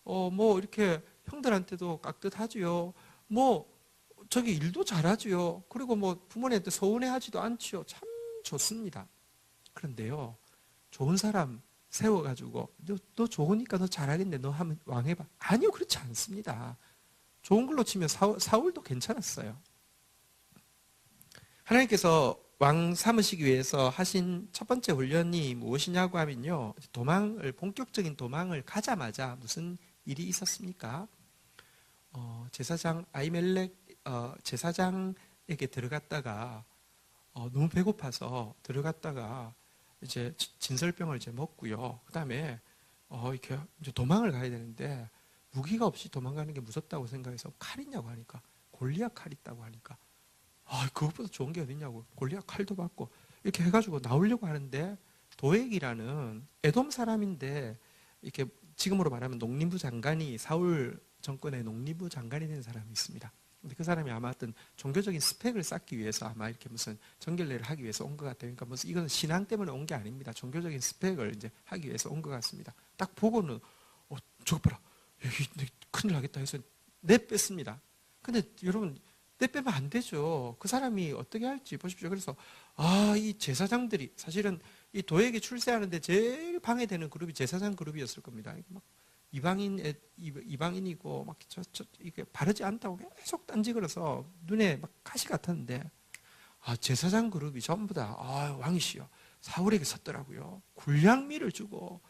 뭐 이렇게 형들한테도 깍듯하지요. 일도 잘하지요. 그리고 부모님한테 서운해하지도 않지요. 참 좋습니다. 그런데요, 좋은 사람 세워가지고 너 좋으니까 너 잘하겠네, 너 하면 왕해봐. 아니요, 그렇지 않습니다. 좋은 걸로 치면 사울도 괜찮았어요. 하나님께서 왕 삼으시기 위해서 하신 첫 번째 훈련이 무엇이냐고 하면요, 본격적인 도망을 가자마자 무슨 일이 있었습니까? 제사장 아히멜렉 제사장에게 들어갔다가 너무 배고파서 들어갔다가 이제 진설병을 이제 먹고요. 그다음에 이렇게 이제 도망을 가야 되는데 무기가 없이 도망가는 게 무섭다고 생각해서 칼 있냐고 하니까 골리앗 칼 있다고 하니까 그것보다 좋은 게 어딨냐고 골리앗 칼도 받고 이렇게 해가지고 나오려고 하는데, 도액이라는 에돔 사람인데 이렇게 지금으로 말하면 농림부 장관이, 사울 정권의 농림부 장관이 된 사람이 있습니다. 근데 그 사람이 아마 어떤 종교적인 스펙을 쌓기 위해서 아마 이렇게 무슨 정결례를 하기 위해서 온 것 같아요. 그러니까 무슨 이건 신앙 때문에 온 게 아닙니다. 종교적인 스펙을 이제 하기 위해서 온 것 같습니다. 딱 보고는 저거 봐라, 큰일 나겠다 해서 내뺐습니다. 근데 여러분 내빼면 안 되죠. 그 사람이 어떻게 할지 보십시오. 그래서 이 제사장들이 사실은 이 도액이 출세하는데 제일 방해되는 그룹이 제사장 그룹이었을 겁니다. 막 이방인이고 막 이게 바르지 않다고 계속 딴지 걸어서 눈에 막 가시 같았는데, 제사장 그룹이 전부 다 왕이시여 사울에게 섰더라고요. 굴량미를 주고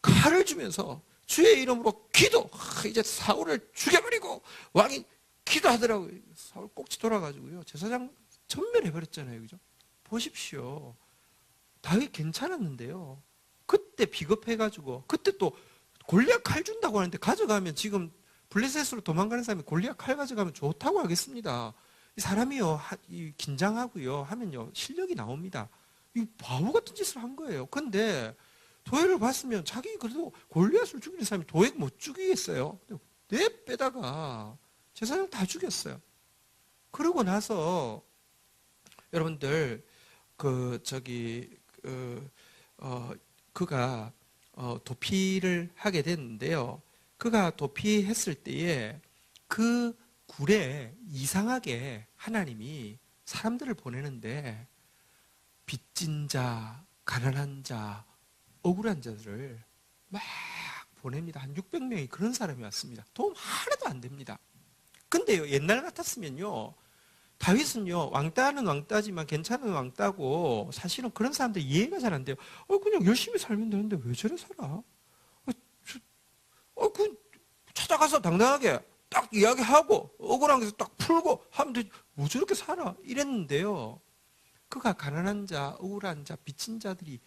칼을 주면서 주의 이름으로 기도, 이제 사울을 죽여버리고 왕이 기도하더라고요. 사울 꼭지 돌아가지고요, 제사장 전멸해버렸잖아요. 그죠? 보십시오. 다윗 괜찮았는데요, 그때 비겁해가지고, 그때 또 골리앗 칼 준다고 하는데 가져가면, 지금 블레셋으로 도망가는 사람이 골리앗 칼 가져가면 좋다고 하겠습니다. 이 사람이요, 긴장하고요 하면요 실력이 나옵니다. 이 바보 같은 짓을 한 거예요. 근데 도액을 봤으면 자기 그래도 골리앗을 죽이는 사람이 도액 못 죽이겠어요. 내 빼다가 제사장 다 죽였어요. 그러고 나서 여러분들 그가 도피를 하게 됐는데요. 그가 도피했을 때에 그 굴에 이상하게 하나님이 사람들을 보내는데 빚진 자, 가난한 자, 억울한 자들을 막 보냅니다. 한 600명이 그런 사람이 왔습니다. 도움 하나도 안 됩니다. 근데요, 옛날 같았으면요, 다윗은요, 왕따는 왕따지만 괜찮은 왕따고, 사실은 그런 사람들 이해가 잘 안 돼요. 그냥 열심히 살면 되는데 왜 저래 살아? 찾아가서 당당하게 딱 이야기하고, 억울한 것을 딱 풀고 하면 되지. 뭐 저렇게 살아? 이랬는데요. 그가 가난한 자, 억울한 자, 빚진 자들이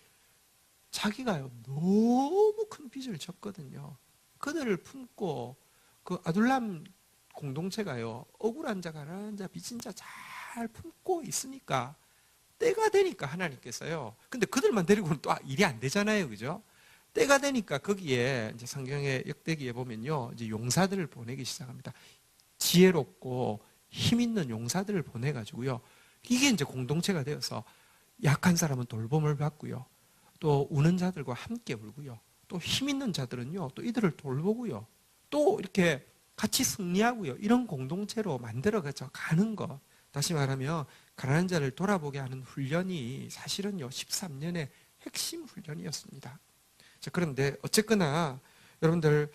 자기가요, 너무 큰 빚을 졌거든요. 그들을 품고, 그 아둘람 공동체가요, 억울한 자, 가난한 자, 빚진 자 잘 품고 있으니까, 때가 되니까 하나님께서요. 근데 그들만 데리고는 또 일이 안 되잖아요. 그죠? 때가 되니까 거기에 이제 성경의 역대기에 보면요, 이제 용사들을 보내기 시작합니다. 지혜롭고 힘 있는 용사들을 보내가지고요. 이게 이제 공동체가 되어서 약한 사람은 돌봄을 받고요. 또 우는 자들과 함께 울고요. 또 힘 있는 자들은요, 또 이들을 돌보고요. 또 이렇게 같이 승리하고요. 이런 공동체로 만들어가죠. 가는 것. 다시 말하면 가난한 자를 돌아보게 하는 훈련이 사실은요, 13년의 핵심 훈련이었습니다. 자, 그런데 어쨌거나 여러분들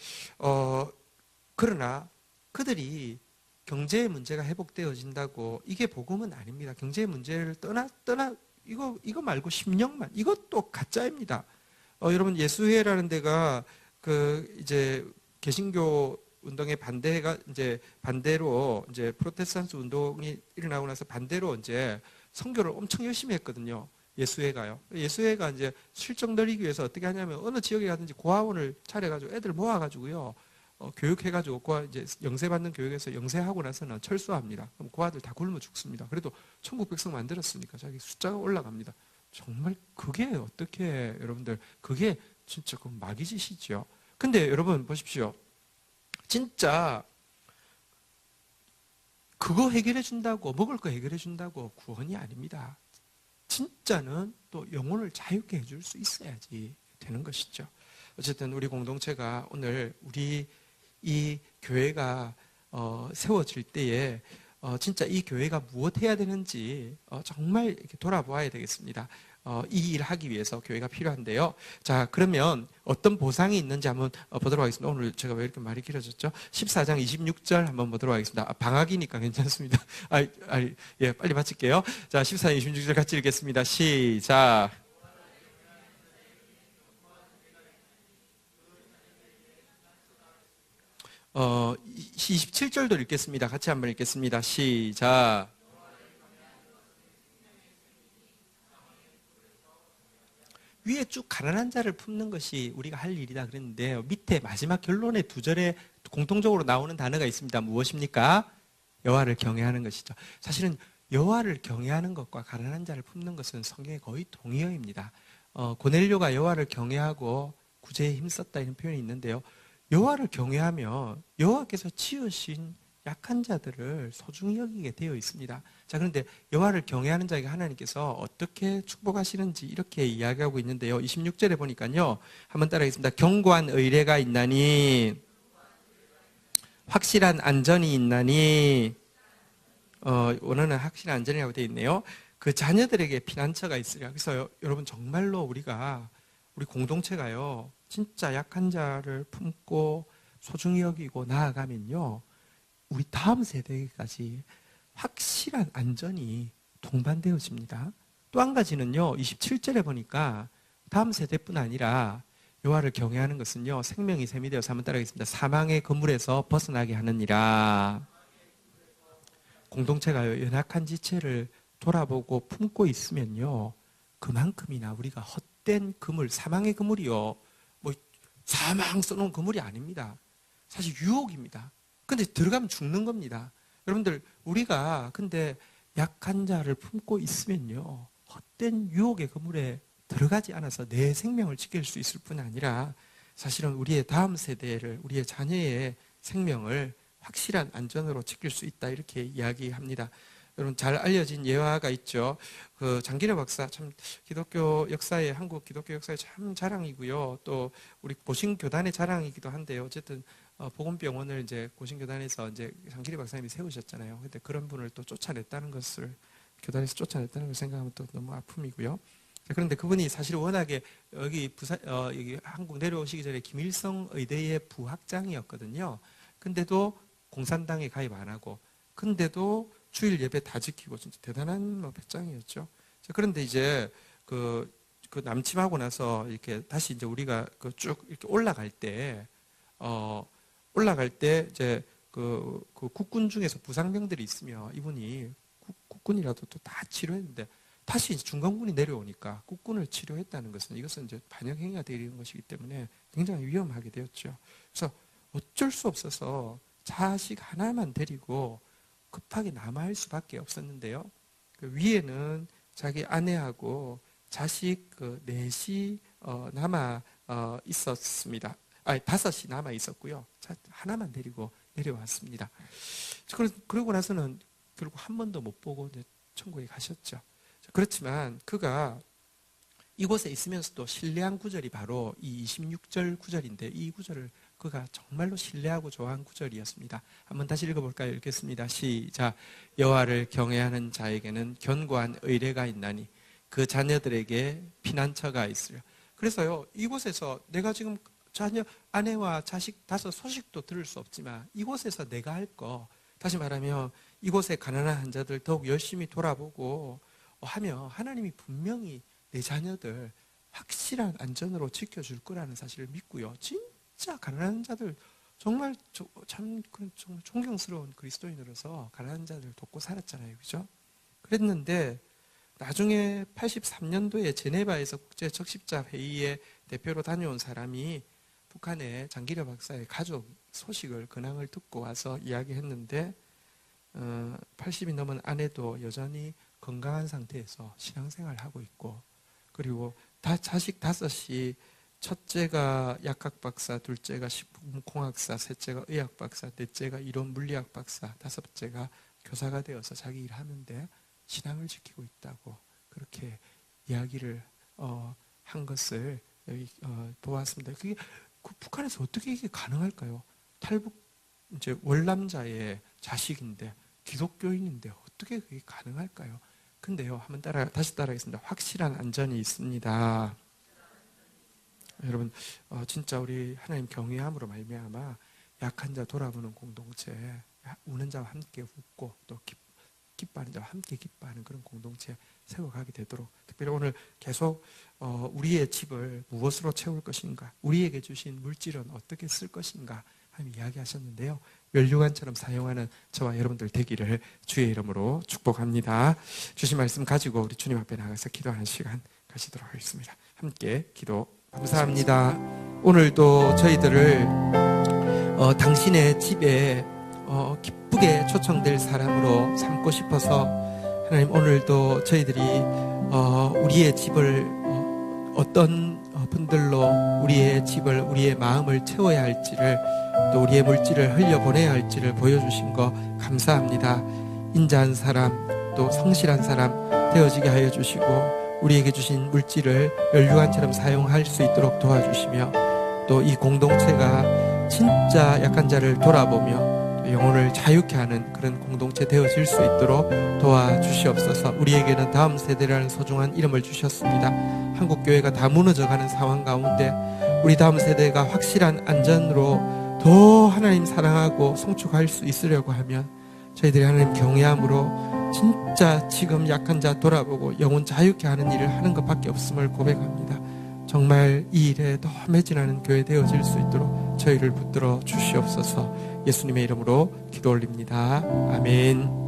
그러나 그들이 경제의 문제가 회복되어진다고 이게 복음은 아닙니다. 경제의 문제를 떠나 이거 말고 심령만, 이것도 가짜입니다. 여러분, 예수회라는 데가 이제 개신교 운동의 반대로 이제 프로테스탄트 운동이 일어나고 나서 반대로 이제 선교를 엄청 열심히 했거든요. 예수회가요. 예수회가 이제 실적 늘리기 위해서 어떻게 하냐면 어느 지역에 가든지 고아원을 차려가지고 애들 모아가지고요. 교육해가지고 이제 영세받는 교육에서 영세하고 나서는 철수합니다. 그럼 고아들 다 굶어 죽습니다. 그래도 천국 백성 만들었으니까 자기 숫자가 올라갑니다. 정말 그게 어떻게 여러분들, 그게 진짜 그 마귀짓이죠. 근데 여러분 보십시오. 진짜 그거 해결해 준다고, 먹을 거 해결해 준다고 구원이 아닙니다. 진짜는 또 영혼을 자유케 해줄 수 있어야지 되는 것이죠. 어쨌든 우리 공동체가 오늘 우리 이 교회가 세워질 때에 진짜 이 교회가 무엇 해야 되는지 정말 이렇게 돌아보아야 되겠습니다. 이 일을 하기 위해서 교회가 필요한데요. 자, 그러면 어떤 보상이 있는지 한번 보도록 하겠습니다. 오늘 제가 왜 이렇게 말이 길어졌죠? 14장 26절 한번 보도록 하겠습니다. 방학이니까 괜찮습니다. 예, 빨리 마칠게요. 자, 14장 26절 같이 읽겠습니다. 시작. 어, 27절도 읽겠습니다. 같이 한번 읽겠습니다. 시작. 위에 쭉 가난한 자를 품는 것이 우리가 할 일이다 그랬는데요. 밑에 마지막 결론의 두 절에 공통적으로 나오는 단어가 있습니다. 무엇입니까? 여호와를 경외하는 것이죠. 사실은 여호와를 경외하는 것과 가난한 자를 품는 것은 성경에 거의 동의어입니다. 고넬료가 여호와를 경외하고 구제에 힘썼다 이런 표현이 있는데요. 여호와를 경외하며 여호와께서 지으신 약한 자들을 소중히 여기게 되어 있습니다. 자, 그런데 여호와를 경외하는 자에게 하나님께서 어떻게 축복하시는지 이렇게 이야기하고 있는데요. 26절에 보니까요. 한번 따라하겠습니다. 견고한 의뢰가 있나니, 확실한 안전이 있나니, 원어는 확실한 안전이라고 되어 있네요. 그 자녀들에게 피난처가 있으리라. 그래서 여러분 정말로 우리 공동체가요, 진짜 약한 자를 품고 소중히 여기고 나아가면요, 우리 다음 세대까지 확실한 안전이 동반되어집니다. 또 한 가지는요, 27절에 보니까 다음 세대뿐 아니라 여호와를 경외하는 것은요, 생명이 샘이 되어서 한번 따라하겠습니다. 사망의 그물에서 벗어나게 하느니라. 공동체가 연약한 지체를 돌아보고 품고 있으면요, 그만큼이나 우리가 헛된 그물, 사망의 그물이요, 뭐 사망 써놓은 그물이 아닙니다. 사실 유혹입니다. 근데 들어가면 죽는 겁니다. 여러분들, 우리가 근데 약한 자를 품고 있으면요, 헛된 유혹의 그물에 들어가지 않아서 내 생명을 지킬 수 있을 뿐 아니라 사실은 우리의 다음 세대를, 우리의 자녀의 생명을 확실한 안전으로 지킬 수 있다, 이렇게 이야기합니다. 여러분 잘 알려진 예화가 있죠. 그 장기려 박사 참 기독교 역사에 한국 기독교 역사의 참 자랑이고요. 또 우리 고신교단의 자랑이기도 한데요. 어쨌든 복음병원을 이제 고신교단에서 이제 장기려 박사님이 세우셨잖아요. 근데 그런 분을 또 쫓아냈다는 것을 교단에서 쫓아냈다는 걸 생각하면 또 너무 아픔이고요. 그런데 그분이 사실 워낙에 여기 여기 한국 내려오시기 전에 김일성 의대의 부학장이었거든요. 근데도 공산당에 가입 안 하고, 근데도 주일 예배 다 지키고 진짜 대단한 배짱이었죠. 그런데 이제 그 남침하고 나서 이렇게 다시 이제 우리가 쭉 이렇게 올라갈 때 이제 그 국군 중에서 부상병들이 있으면 이분이 국군이라도 또 다 치료했는데 다시 이제 중간군이 내려오니까 국군을 치료했다는 것은 이것은 이제 반역행위가 되는 것이기 때문에 굉장히 위험하게 되었죠. 그래서 어쩔 수 없어서 자식 하나만 데리고 급하게 남아할 수밖에 없었는데요. 그 위에는 자기 아내하고 자식 넷이 남아 있었습니다. 아니 5이 남아 있었고요. 하나만 데리고 내려왔습니다. 그러고 나서는 결국 한 번도 못 보고 천국에 가셨죠. 그렇지만 그가 이곳에 있으면서도 신뢰한 구절이 바로 이 26절 구절인데, 이 구절을 그가 정말로 신뢰하고 좋아한 구절이었습니다. 한번 다시 읽어볼까요? 읽겠습니다. 시작. 여호와를 경외하는 자에게는 견고한 의뢰가 있나니 그 자녀들에게 피난처가 있으려. 그래서요, 이곳에서 내가 지금 자녀, 아내와 자식 5 소식도 들을 수 없지만 이곳에서 내가 할 거, 다시 말하면 이곳에 가난한 자들 더욱 열심히 돌아보고 하며 하나님이 분명히 내 자녀들 확실한 안전으로 지켜줄 거라는 사실을 믿고요. 진짜 가난한 자들 정말 정말 존경스러운 그리스도인으로서 가난한 자들 돕고 살았잖아요. 그죠? 그랬는데 나중에 83년도에 제네바에서 국제적십자회의에 대표로 다녀온 사람이 북한의 장기려 박사의 가족 소식을, 근황을 듣고 와서 이야기했는데 80이 넘은 아내도 여전히 건강한 상태에서 신앙생활을 하고 있고, 그리고 자식 5이 첫째가 약학 박사, 둘째가 식품공학사, 셋째가 의학 박사, 넷째가 이론 물리학 박사, 5째가 교사가 되어서 자기 일을 하는데 신앙을 지키고 있다고 그렇게 이야기를 한 것을 여기 보았습니다. 그게 북한에서 어떻게 이게 가능할까요? 탈북 이제 월남자의 자식인데 기독교인인데 어떻게 그게 가능할까요? 근데요, 한번 다시 따라하겠습니다. 확실한 안전이 있습니다. 여러분, 진짜 우리 하나님 경외함으로 말미암아 약한 자 돌아보는 공동체, 우는 자와 함께 웃고 또 기뻐하는 자와 함께 기뻐하는 그런 공동체 세워가게 되도록, 특별히 오늘 계속 우리의 집을 무엇으로 채울 것인가, 우리에게 주신 물질은 어떻게 쓸 것인가 하는 이야기하셨는데요. 면류관처럼 사용하는 저와 여러분들 되기를 주의 이름으로 축복합니다. 주신 말씀 가지고 우리 주님 앞에 나가서 기도하는 시간 가지도록 하겠습니다. 함께 기도 감사합니다. 오늘도 저희들을 당신의 집에 기쁘게 초청될 사람으로 삼고 싶어서 하나님, 오늘도 저희들이 우리의 집을 어떤 분들로 우리의 집을, 우리의 마음을 채워야 할지를, 또 우리의 물질을 흘려보내야 할지를 보여주신 거 감사합니다. 인자한 사람, 또 성실한 사람 되어지게 하여 주시고 우리에게 주신 물질을 면류관처럼 사용할 수 있도록 도와주시며, 또 이 공동체가 진짜 약한 자를 돌아보며 영혼을 자유케 하는 그런 공동체 되어질 수 있도록 도와주시옵소서. 우리에게는 다음 세대라는 소중한 이름을 주셨습니다. 한국교회가 다 무너져가는 상황 가운데 우리 다음 세대가 확실한 안전으로 더 하나님 사랑하고 성축할 수 있으려고 하면 저희들이 하나님 경외함으로 진짜 지금 약한 자 돌아보고 영혼 자유케 하는 일을 하는 것밖에 없음을 고백합니다. 정말 이 일에 더 매진하는 교회 되어질 수 있도록 저희를 붙들어 주시옵소서. 예수님의 이름으로 기도 올립니다. 아멘.